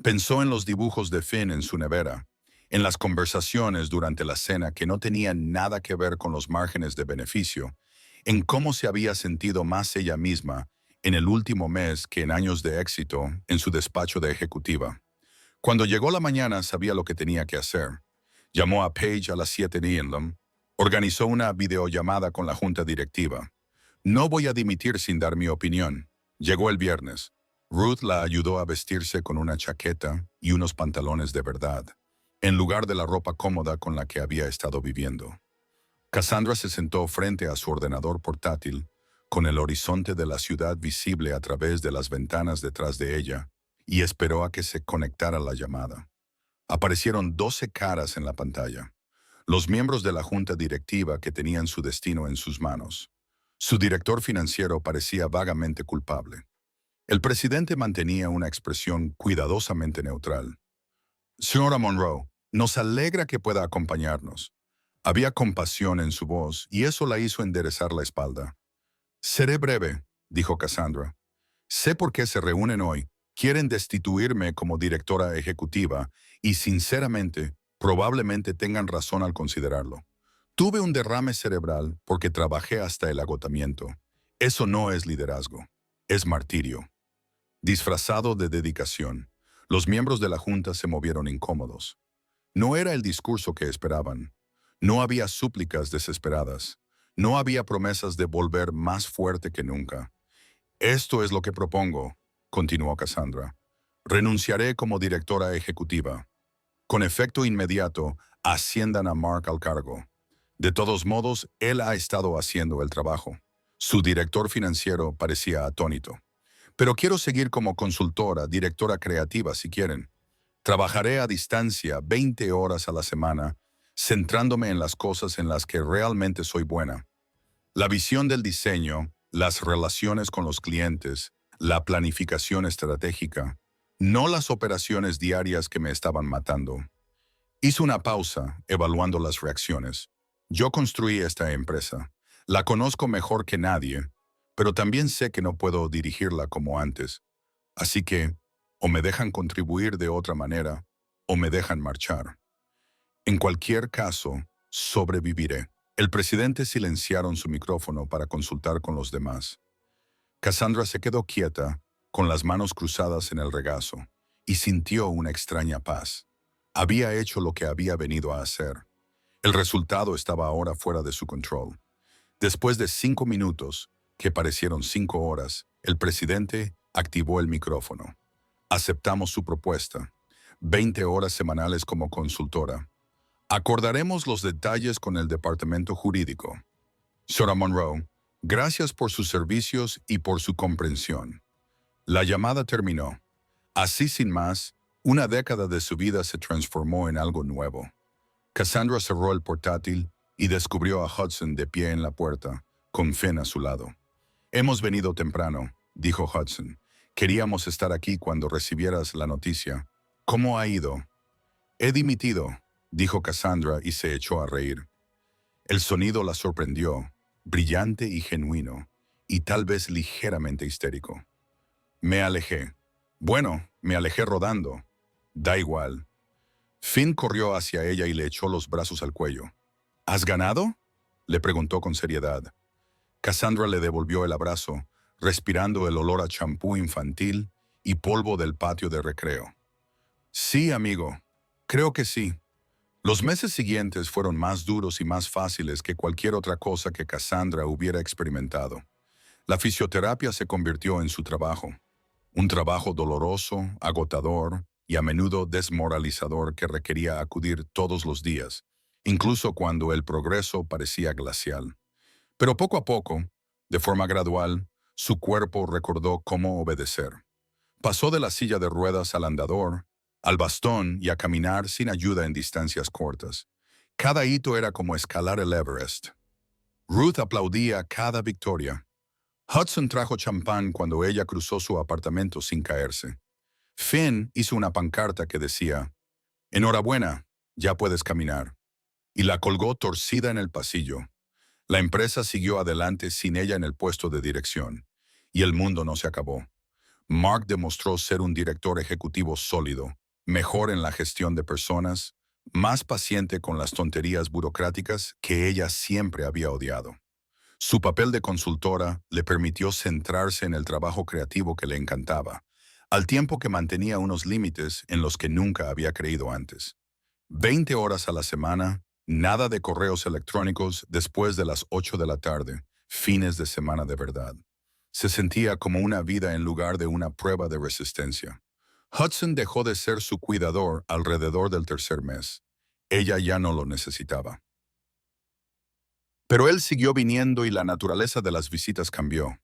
Pensó en los dibujos de Finn en su nevera, en las conversaciones durante la cena que no tenían nada que ver con los márgenes de beneficio, en cómo se había sentido más ella misma en el último mes que en años de éxito en su despacho de ejecutiva. Cuando llegó la mañana sabía lo que tenía que hacer. Llamó a Paige a las 7 AM, organizó una videollamada con la junta directiva. No voy a dimitir sin dar mi opinión. Llegó el viernes. Ruth la ayudó a vestirse con una chaqueta y unos pantalones de verdad, en lugar de la ropa cómoda con la que había estado viviendo. Cassandra se sentó frente a su ordenador portátil, con el horizonte de la ciudad visible a través de las ventanas detrás de ella, y esperó a que se conectara la llamada. Aparecieron 12 caras en la pantalla, los miembros de la junta directiva que tenían su destino en sus manos. Su director financiero parecía vagamente culpable. El presidente mantenía una expresión cuidadosamente neutral. Señora Monroe, nos alegra que pueda acompañarnos. Había compasión en su voz y eso la hizo enderezar la espalda. Seré breve, dijo Cassandra. Sé por qué se reúnen hoy. Quieren destituirme como directora ejecutiva y, sinceramente, probablemente tengan razón al considerarlo. Tuve un derrame cerebral porque trabajé hasta el agotamiento. Eso no es liderazgo, es martirio. Disfrazado de dedicación, los miembros de la junta se movieron incómodos. No era el discurso que esperaban. No había súplicas desesperadas. No había promesas de volver más fuerte que nunca. Esto es lo que propongo, continuó Cassandra. Renunciaré como directora ejecutiva. Con efecto inmediato, asciendan a Mark al cargo. De todos modos, él ha estado haciendo el trabajo. Su director financiero parecía atónito. Pero quiero seguir como consultora, directora creativa si quieren. Trabajaré a distancia 20 horas a la semana, centrándome en las cosas en las que realmente soy buena. La visión del diseño, las relaciones con los clientes, la planificación estratégica, no las operaciones diarias que me estaban matando. Hizo una pausa, evaluando las reacciones. Yo construí esta empresa. La conozco mejor que nadie, pero también sé que no puedo dirigirla como antes. Así que, o me dejan contribuir de otra manera, o me dejan marchar. En cualquier caso, sobreviviré. El presidente silenciaron su micrófono para consultar con los demás. Cassandra se quedó quieta, con las manos cruzadas en el regazo, y sintió una extraña paz. Había hecho lo que había venido a hacer. El resultado estaba ahora fuera de su control. Después de 5 minutos, que parecieron 5 horas, el presidente activó el micrófono. Aceptamos su propuesta. 20 horas semanales como consultora. Acordaremos los detalles con el departamento jurídico. Señora Monroe, gracias por sus servicios y por su comprensión. La llamada terminó. Así sin más, una década de su vida se transformó en algo nuevo. Cassandra cerró el portátil y descubrió a Hudson de pie en la puerta, con Finn a su lado. Hemos venido temprano, dijo Hudson. Queríamos estar aquí cuando recibieras la noticia. ¿Cómo ha ido? He dimitido, dijo Cassandra y se echó a reír. El sonido la sorprendió, brillante y genuino, y tal vez ligeramente histérico. Me alejé. Bueno, me alejé rodando. Da igual. Finn corrió hacia ella y le echó los brazos al cuello. ¿Has ganado?, le preguntó con seriedad. Cassandra le devolvió el abrazo, respirando el olor a champú infantil y polvo del patio de recreo. Sí, amigo, creo que sí. Los meses siguientes fueron más duros y más fáciles que cualquier otra cosa que Cassandra hubiera experimentado. La fisioterapia se convirtió en su trabajo. Un trabajo doloroso, agotador y a menudo desmoralizador que requería acudir todos los días, incluso cuando el progreso parecía glacial. Pero poco a poco, de forma gradual, Su cuerpo recordó cómo obedecer. Pasó de la silla de ruedas al andador, al bastón y a caminar sin ayuda en distancias cortas. Cada hito era como escalar el Everest. Ruth aplaudía cada victoria. Hudson trajo champán cuando ella cruzó su apartamento sin caerse. Finn hizo una pancarta que decía, «Enhorabuena, ya puedes caminar», y la colgó torcida en el pasillo. La empresa siguió adelante sin ella en el puesto de dirección, y el mundo no se acabó. Mark demostró ser un director ejecutivo sólido, mejor en la gestión de personas, más paciente con las tonterías burocráticas que ella siempre había odiado. Su papel de consultora le permitió centrarse en el trabajo creativo que le encantaba, al tiempo que mantenía unos límites en los que nunca había creído antes. 20 horas a la semana, nada de correos electrónicos después de las 8 de la tarde, fines de semana de verdad. Se sentía como una vida en lugar de una prueba de resistencia. Hudson dejó de ser su cuidador alrededor del tercer mes. Ella ya no lo necesitaba. Pero él siguió viniendo y la naturaleza de las visitas cambió.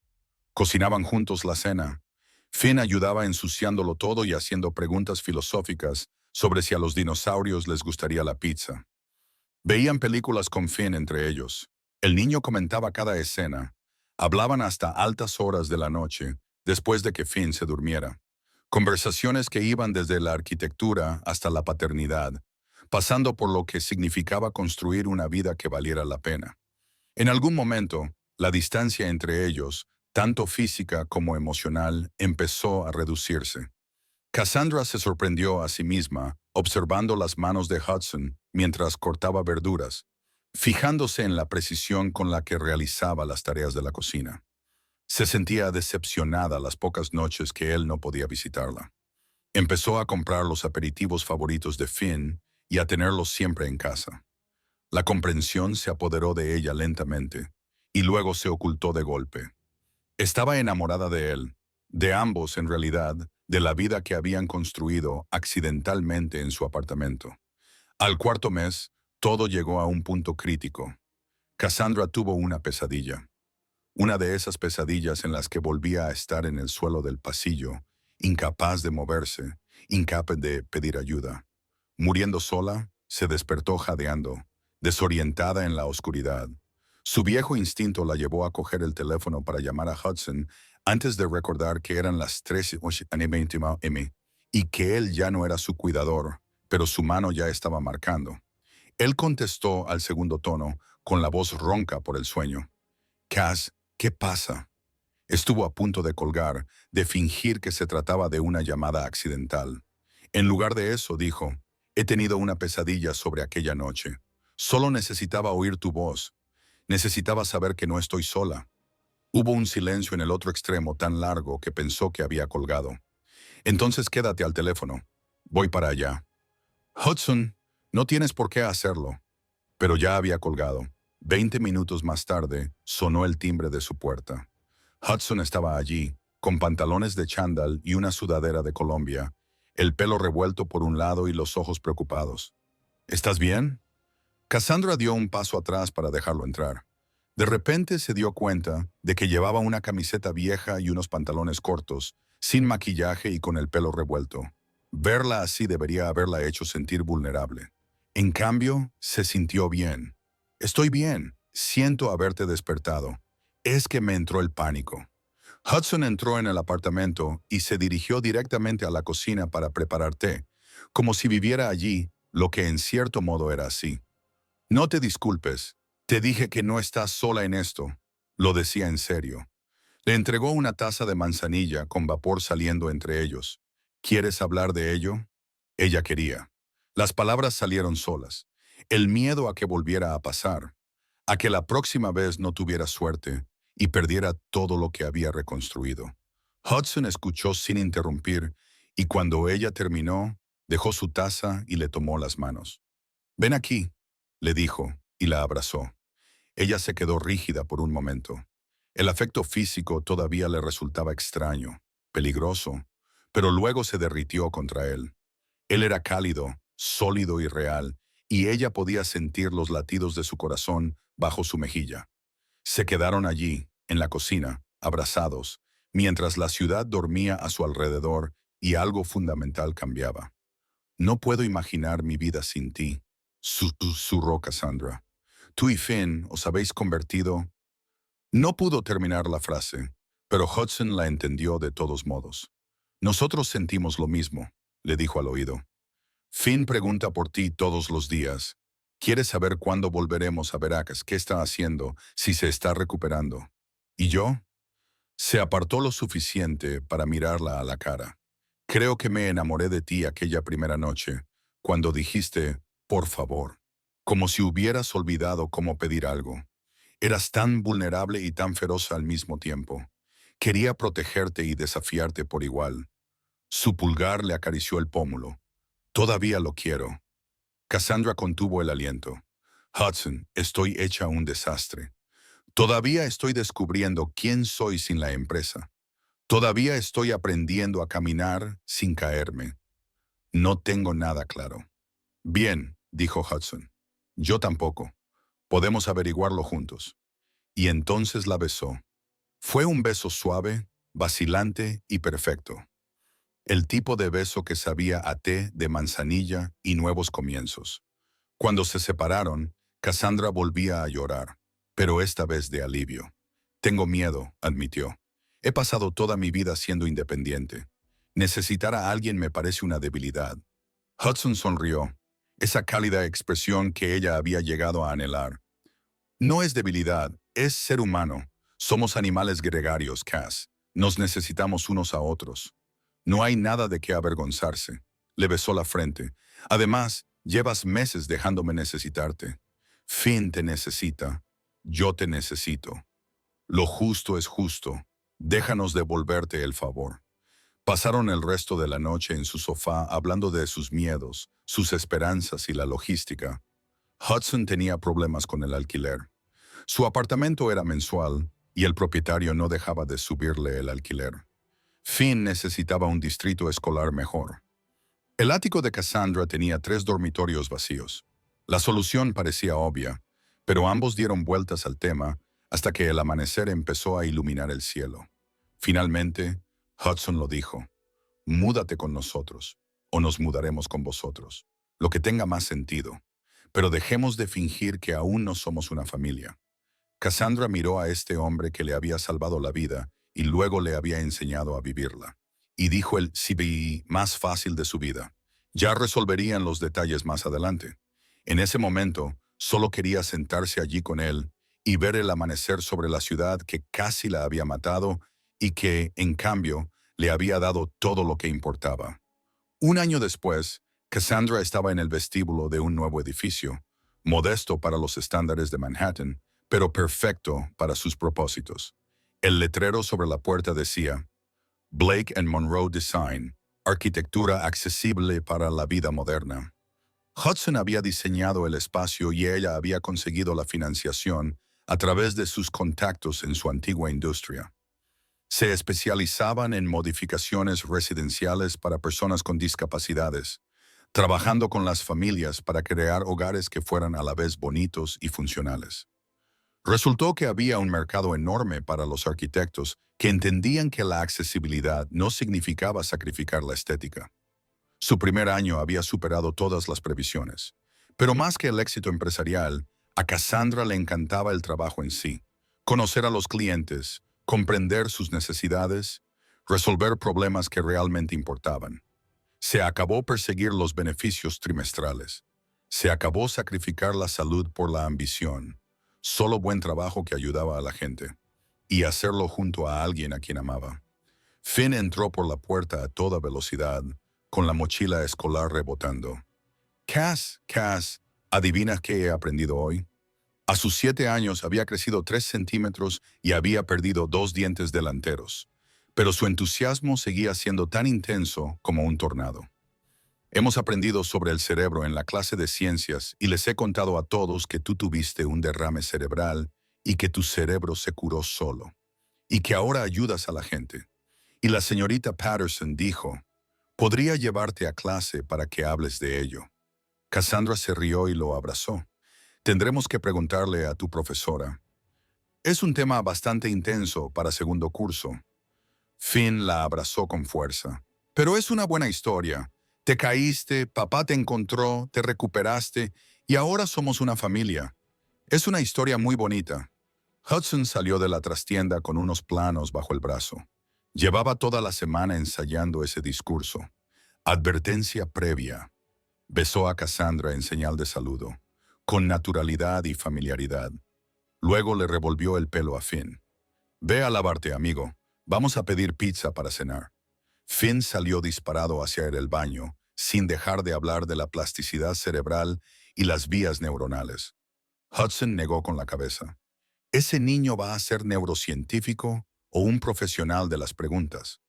Cocinaban juntos la cena. Finn ayudaba ensuciándolo todo y haciendo preguntas filosóficas sobre si a los dinosaurios les gustaría la pizza. Veían películas con Finn entre ellos. El niño comentaba cada escena. Hablaban hasta altas horas de la noche, después de que Finn se durmiera. Conversaciones que iban desde la arquitectura hasta la paternidad, pasando por lo que significaba construir una vida que valiera la pena. En algún momento, la distancia entre ellos, tanto física como emocional, empezó a reducirse. Cassandra se sorprendió a sí misma observando las manos de Hudson mientras cortaba verduras, fijándose en la precisión con la que realizaba las tareas de la cocina. Se sentía decepcionada las pocas noches que él no podía visitarla. Empezó a comprar los aperitivos favoritos de Finn y a tenerlos siempre en casa. La comprensión se apoderó de ella lentamente, y luego se ocultó de golpe. Estaba enamorada de él, de ambos en realidad, de la vida que habían construido accidentalmente en su apartamento. Al cuarto mes, todo llegó a un punto crítico. Cassandra tuvo una pesadilla. Una de esas pesadillas en las que volvía a estar en el suelo del pasillo, incapaz de moverse, incapaz de pedir ayuda. Muriendo sola, se despertó jadeando, desorientada en la oscuridad. Su viejo instinto la llevó a coger el teléfono para llamar a Hudson antes de recordar que eran las 3:20 m y que él ya no era su cuidador, pero su mano ya estaba marcando. Él contestó al segundo tono, con la voz ronca por el sueño. «Cass, ¿qué pasa?» Estuvo a punto de colgar, de fingir que se trataba de una llamada accidental. En lugar de eso, dijo, «He tenido una pesadilla sobre aquella noche. Solo necesitaba oír tu voz. Necesitaba saber que no estoy sola». Hubo un silencio en el otro extremo tan largo que pensó que había colgado. «Entonces quédate al teléfono. Voy para allá». «Hudson, no tienes por qué hacerlo». Pero ya había colgado. 20 minutos más tarde, sonó el timbre de su puerta. Hudson estaba allí, con pantalones de chándal y una sudadera de Colombia, el pelo revuelto por un lado y los ojos preocupados. «¿Estás bien?» Cassandra dio un paso atrás para dejarlo entrar. De repente se dio cuenta de que llevaba una camiseta vieja y unos pantalones cortos, sin maquillaje y con el pelo revuelto. Verla así debería haberla hecho sentir vulnerable. En cambio, se sintió bien. «Estoy bien. Siento haberte despertado. Es que me entró el pánico». Hudson entró en el apartamento y se dirigió directamente a la cocina para preparar té, como si viviera allí, lo que en cierto modo era así. «No te disculpes. Te dije que no estás sola en esto», lo decía en serio. Le entregó una taza de manzanilla con vapor saliendo entre ellos. «¿Quieres hablar de ello?» Ella quería. Las palabras salieron solas. El miedo a que volviera a pasar, a que la próxima vez no tuviera suerte y perdiera todo lo que había reconstruido. Hudson escuchó sin interrumpir y cuando ella terminó, dejó su taza y le tomó las manos. «Ven aquí», le dijo y la abrazó. Ella se quedó rígida por un momento. El afecto físico todavía le resultaba extraño, peligroso, pero luego se derritió contra él. Él era cálido, sólido y real, y ella podía sentir los latidos de su corazón bajo su mejilla. Se quedaron allí, en la cocina, abrazados, mientras la ciudad dormía a su alrededor y algo fundamental cambiaba. No puedo imaginar mi vida sin ti, susurró Cassandra. Tú y Finn os habéis convertido. No pudo terminar la frase, pero Hudson la entendió de todos modos. Nosotros sentimos lo mismo, le dijo al oído. Finn pregunta por ti todos los días. Quiere saber cuándo volveremos a Veracruz, qué está haciendo, si se está recuperando. ¿Y yo? Se apartó lo suficiente para mirarla a la cara. Creo que me enamoré de ti aquella primera noche, cuando dijiste, por favor, como si hubieras olvidado cómo pedir algo. Eras tan vulnerable y tan feroz al mismo tiempo. Quería protegerte y desafiarte por igual. Su pulgar le acarició el pómulo. Todavía lo quiero. Cassandra contuvo el aliento. Hudson, estoy hecha un desastre. Todavía estoy descubriendo quién soy sin la empresa. Todavía estoy aprendiendo a caminar sin caerme. No tengo nada claro. Bien, dijo Hudson. Yo tampoco. Podemos averiguarlo juntos. Y entonces la besó. Fue un beso suave, vacilante y perfecto. El tipo de beso que sabía a té de manzanilla y nuevos comienzos. Cuando se separaron, Cassandra volvía a llorar, pero esta vez de alivio. Tengo miedo, admitió. He pasado toda mi vida siendo independiente. Necesitar a alguien me parece una debilidad. Hudson sonrió, esa cálida expresión que ella había llegado a anhelar. No es debilidad, es ser humano. Somos animales gregarios, Cass. Nos necesitamos unos a otros. No hay nada de qué avergonzarse. Le besó la frente. Además, llevas meses dejándome necesitarte. Finn te necesita. Yo te necesito. Lo justo es justo. Déjanos devolverte el favor. Pasaron el resto de la noche en su sofá hablando de sus miedos, sus esperanzas y la logística. Hudson tenía problemas con el alquiler. Su apartamento era mensual y el propietario no dejaba de subirle el alquiler. Finn necesitaba un distrito escolar mejor. El ático de Cassandra tenía 3 dormitorios vacíos. La solución parecía obvia, pero ambos dieron vueltas al tema hasta que el amanecer empezó a iluminar el cielo. Finalmente, Hudson lo dijo. Múdate con nosotros, o nos mudaremos con vosotros. Lo que tenga más sentido. Pero dejemos de fingir que aún no somos una familia. Cassandra miró a este hombre que le había salvado la vida y luego le había enseñado a vivirla. Y dijo el sí más fácil de su vida. Ya resolverían los detalles más adelante. En ese momento, solo quería sentarse allí con él y ver el amanecer sobre la ciudad que casi la había matado y que, en cambio, le había dado todo lo que importaba. Un año después, Cassandra estaba en el vestíbulo de un nuevo edificio, modesto para los estándares de Manhattan, pero perfecto para sus propósitos. El letrero sobre la puerta decía, Blake and Monroe Design, arquitectura accesible para la vida moderna. Hudson había diseñado el espacio y ella había conseguido la financiación a través de sus contactos en su antigua industria. Se especializaban en modificaciones residenciales para personas con discapacidades, trabajando con las familias para crear hogares que fueran a la vez bonitos y funcionales. Resultó que había un mercado enorme para los arquitectos que entendían que la accesibilidad no significaba sacrificar la estética. Su primer año había superado todas las previsiones. Pero más que el éxito empresarial, a Cassandra le encantaba el trabajo en sí. Conocer a los clientes, comprender sus necesidades, resolver problemas que realmente importaban. Se acabó perseguir los beneficios trimestrales. Se acabó sacrificar la salud por la ambición. Solo buen trabajo que ayudaba a la gente. Y hacerlo junto a alguien a quien amaba. Finn entró por la puerta a toda velocidad, con la mochila escolar rebotando. Cass, ¿adivina qué he aprendido hoy? A sus 7 años había crecido 3 centímetros y había perdido 2 dientes delanteros. Pero su entusiasmo seguía siendo tan intenso como un tornado. Hemos aprendido sobre el cerebro en la clase de ciencias y les he contado a todos que tú tuviste un derrame cerebral y que tu cerebro se curó solo. Y que ahora ayudas a la gente. Y la señorita Patterson dijo, podría llevarte a clase para que hables de ello. Cassandra se rió y lo abrazó. Tendremos que preguntarle a tu profesora. Es un tema bastante intenso para segundo curso. Finn la abrazó con fuerza. Pero es una buena historia. Te caíste, papá te encontró, te recuperaste y ahora somos una familia. Es una historia muy bonita. Hudson salió de la trastienda con unos planos bajo el brazo. Llevaba toda la semana ensayando ese discurso. Advertencia previa. Besó a Cassandra en señal de saludo, con naturalidad y familiaridad. Luego le revolvió el pelo a Finn. Ve a lavarte, amigo. Vamos a pedir pizza para cenar. Finn salió disparado hacia el baño, sin dejar de hablar de la plasticidad cerebral y las vías neuronales. Hudson negó con la cabeza. ¿Ese niño va a ser neurocientífico o un profesional de las preguntas?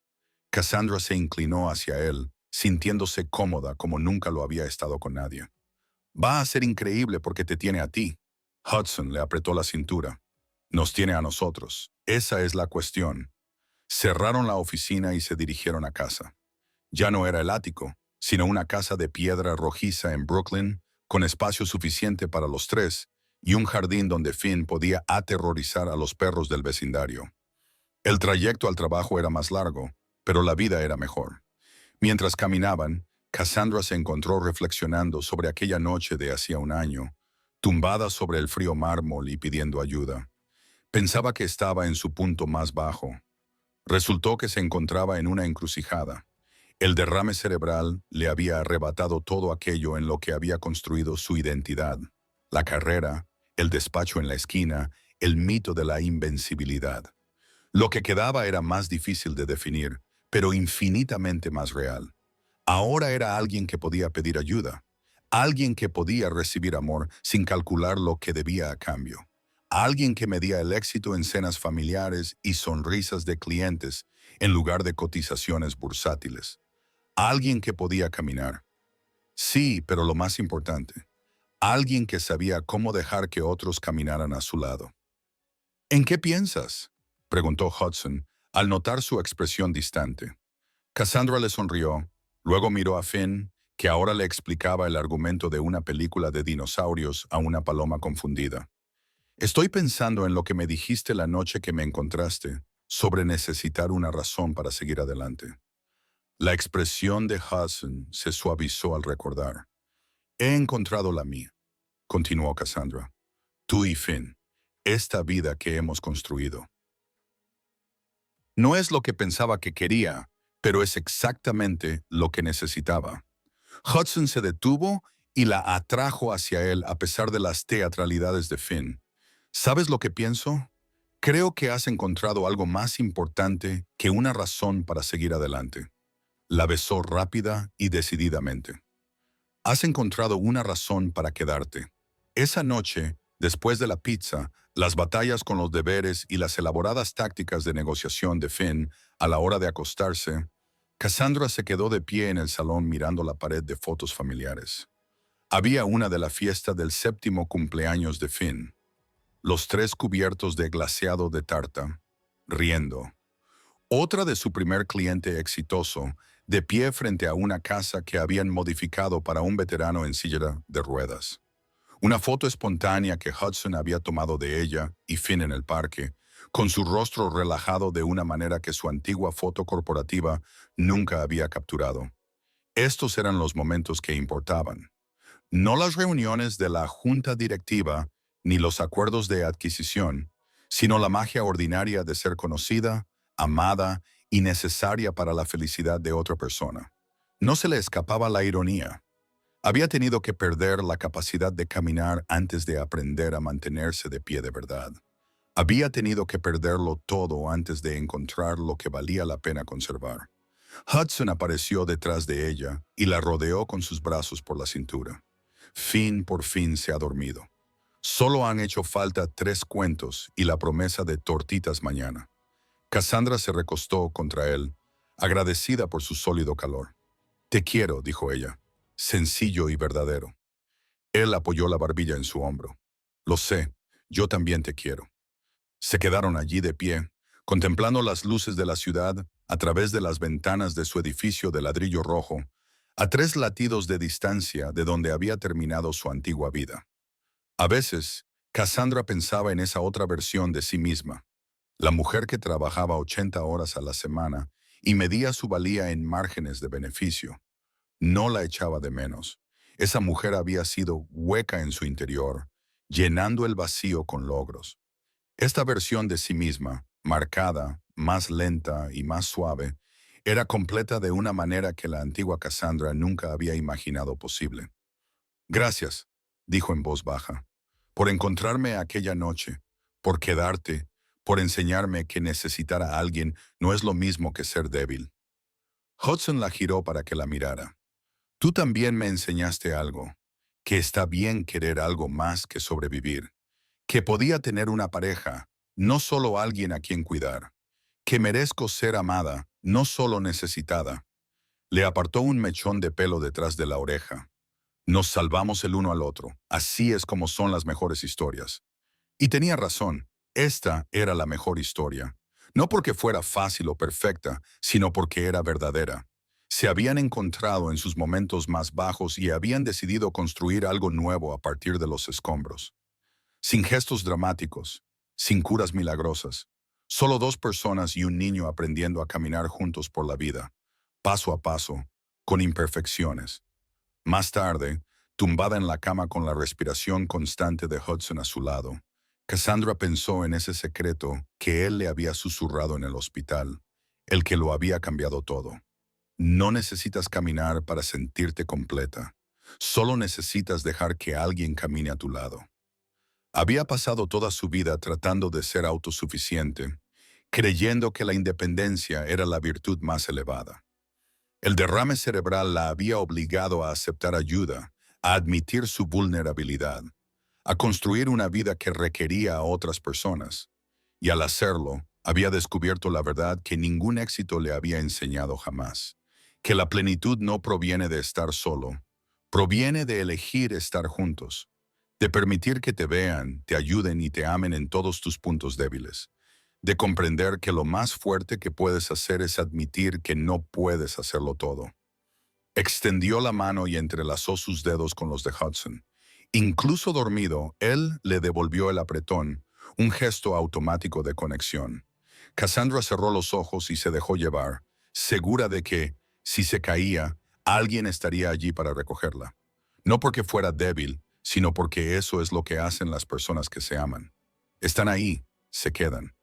Cassandra se inclinó hacia él, sintiéndose cómoda como nunca lo había estado con nadie. Va a ser increíble porque te tiene a ti. Hudson le apretó la cintura. Nos tiene a nosotros. Esa es la cuestión. Cerraron la oficina y se dirigieron a casa. Ya no era el ático, sino una casa de piedra rojiza en Brooklyn, con espacio suficiente para los tres, y un jardín donde Finn podía aterrorizar a los perros del vecindario. El trayecto al trabajo era más largo, pero la vida era mejor. Mientras caminaban, Cassandra se encontró reflexionando sobre aquella noche de hacía un año, tumbada sobre el frío mármol y pidiendo ayuda. Pensaba que estaba en su punto más bajo. Resultó que se encontraba en una encrucijada. El derrame cerebral le había arrebatado todo aquello en lo que había construido su identidad. La carrera, el despacho en la esquina, el mito de la invencibilidad. Lo que quedaba era más difícil de definir, pero infinitamente más real. Ahora era alguien que podía pedir ayuda, alguien que podía recibir amor sin calcular lo que debía a cambio, alguien que medía el éxito en cenas familiares y sonrisas de clientes en lugar de cotizaciones bursátiles, alguien que podía caminar. Sí, pero lo más importante, alguien que sabía cómo dejar que otros caminaran a su lado. ¿En qué piensas?, preguntó Hudson, al notar su expresión distante. Cassandra le sonrió, luego miró a Finn, que ahora le explicaba el argumento de una película de dinosaurios a una paloma confundida. Estoy pensando en lo que me dijiste la noche que me encontraste, sobre necesitar una razón para seguir adelante. La expresión de Hudson se suavizó al recordar. He encontrado la mía, continuó Cassandra. Tú y Finn, esta vida que hemos construido. No es lo que pensaba que quería, pero es exactamente lo que necesitaba. Hudson se detuvo y la atrajo hacia él a pesar de las teatralidades de Finn. ¿Sabes lo que pienso? Creo que has encontrado algo más importante que una razón para seguir adelante. La besó rápida y decididamente. Has encontrado una razón para quedarte. Esa noche, después de la pizza, las batallas con los deberes y las elaboradas tácticas de negociación de Finn a la hora de acostarse, Cassandra se quedó de pie en el salón mirando la pared de fotos familiares. Había una de la fiesta del 7º cumpleaños de Finn. Los tres cubiertos de glaseado de tarta, riendo. Otra de su primer cliente exitoso, de pie frente a una casa que habían modificado para un veterano en silla de ruedas. Una foto espontánea que Hudson había tomado de ella y Finn en el parque, con su rostro relajado de una manera que su antigua foto corporativa nunca había capturado. Estos eran los momentos que importaban. No las reuniones de la junta directiva ni los acuerdos de adquisición, sino la magia ordinaria de ser conocida, amada y necesaria para la felicidad de otra persona. No se le escapaba la ironía. Había tenido que perder la capacidad de caminar antes de aprender a mantenerse de pie de verdad. Había tenido que perderlo todo antes de encontrar lo que valía la pena conservar. Hudson apareció detrás de ella y la rodeó con sus brazos por la cintura. Finn por fin se ha dormido. Solo han hecho falta 3 cuentos y la promesa de tortitas mañana. Cassandra se recostó contra él, agradecida por su sólido calor. Te quiero, dijo ella, sencillo y verdadero. Él apoyó la barbilla en su hombro. Lo sé, yo también te quiero. Se quedaron allí de pie, contemplando las luces de la ciudad a través de las ventanas de su edificio de ladrillo rojo, a 3 latidos de distancia de donde había terminado su antigua vida. A veces, Cassandra pensaba en esa otra versión de sí misma, la mujer que trabajaba 80 horas a la semana y medía su valía en márgenes de beneficio. No la echaba de menos. Esa mujer había sido hueca en su interior, llenando el vacío con logros. Esta versión de sí misma, marcada, más lenta y más suave, era completa de una manera que la antigua Cassandra nunca había imaginado posible. Gracias, dijo en voz baja, por encontrarme aquella noche, por quedarte, por enseñarme que necesitar a alguien no es lo mismo que ser débil. Hudson la giró para que la mirara. Tú también me enseñaste algo, que está bien querer algo más que sobrevivir, que podía tener una pareja, no solo alguien a quien cuidar, que merezco ser amada, no solo necesitada. Le apartó un mechón de pelo detrás de la oreja. Nos salvamos el uno al otro. Así es como son las mejores historias. Y tenía razón. Esta era la mejor historia. No porque fuera fácil o perfecta, sino porque era verdadera. Se habían encontrado en sus momentos más bajos y habían decidido construir algo nuevo a partir de los escombros. Sin gestos dramáticos, sin curas milagrosas. Solo dos personas y un niño aprendiendo a caminar juntos por la vida, paso a paso, con imperfecciones. Más tarde, tumbada en la cama con la respiración constante de Hudson a su lado, Cassandra pensó en ese secreto que él le había susurrado en el hospital, el que lo había cambiado todo. No necesitas caminar para sentirte completa. Solo necesitas dejar que alguien camine a tu lado. Había pasado toda su vida tratando de ser autosuficiente, creyendo que la independencia era la virtud más elevada. El derrame cerebral la había obligado a aceptar ayuda, a admitir su vulnerabilidad, a construir una vida que requería a otras personas. Y al hacerlo, había descubierto la verdad que ningún éxito le había enseñado jamás, que la plenitud no proviene de estar solo, proviene de elegir estar juntos, de permitir que te vean, te ayuden y te amen en todos tus puntos débiles, de comprender que lo más fuerte que puedes hacer es admitir que no puedes hacerlo todo. Extendió la mano y entrelazó sus dedos con los de Hudson. Incluso dormido, él le devolvió el apretón, un gesto automático de conexión. Cassandra cerró los ojos y se dejó llevar, segura de que, si se caía, alguien estaría allí para recogerla. No porque fuera débil, sino porque eso es lo que hacen las personas que se aman. Están ahí, se quedan.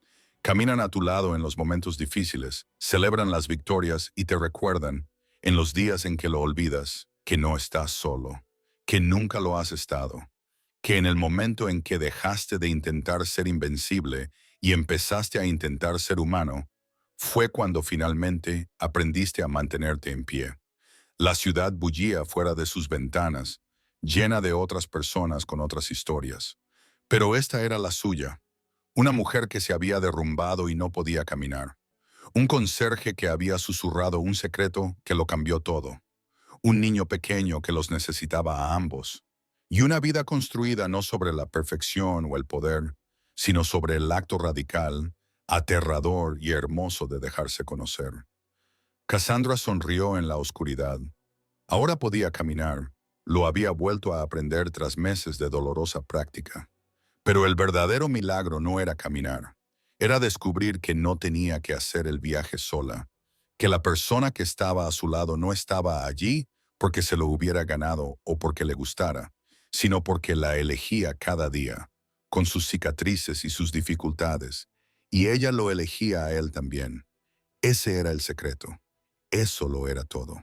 Caminan a tu lado en los momentos difíciles, celebran las victorias y te recuerdan, en los días en que lo olvidas, que no estás solo, que nunca lo has estado, que en el momento en que dejaste de intentar ser invencible y empezaste a intentar ser humano, fue cuando finalmente aprendiste a mantenerte en pie. La ciudad bullía fuera de sus ventanas, llena de otras personas con otras historias. Pero esta era la suya, una mujer que se había derrumbado y no podía caminar. Un conserje que había susurrado un secreto que lo cambió todo. Un niño pequeño que los necesitaba a ambos. Y una vida construida no sobre la perfección o el poder, sino sobre el acto radical, aterrador y hermoso de dejarse conocer. Cassandra sonrió en la oscuridad. Ahora podía caminar. Lo había vuelto a aprender tras meses de dolorosa práctica. Pero el verdadero milagro no era caminar. Era descubrir que no tenía que hacer el viaje sola, que la persona que estaba a su lado no estaba allí porque se lo hubiera ganado o porque le gustara, sino porque la elegía cada día, con sus cicatrices y sus dificultades, y ella lo elegía a él también. Ese era el secreto. Eso lo era todo.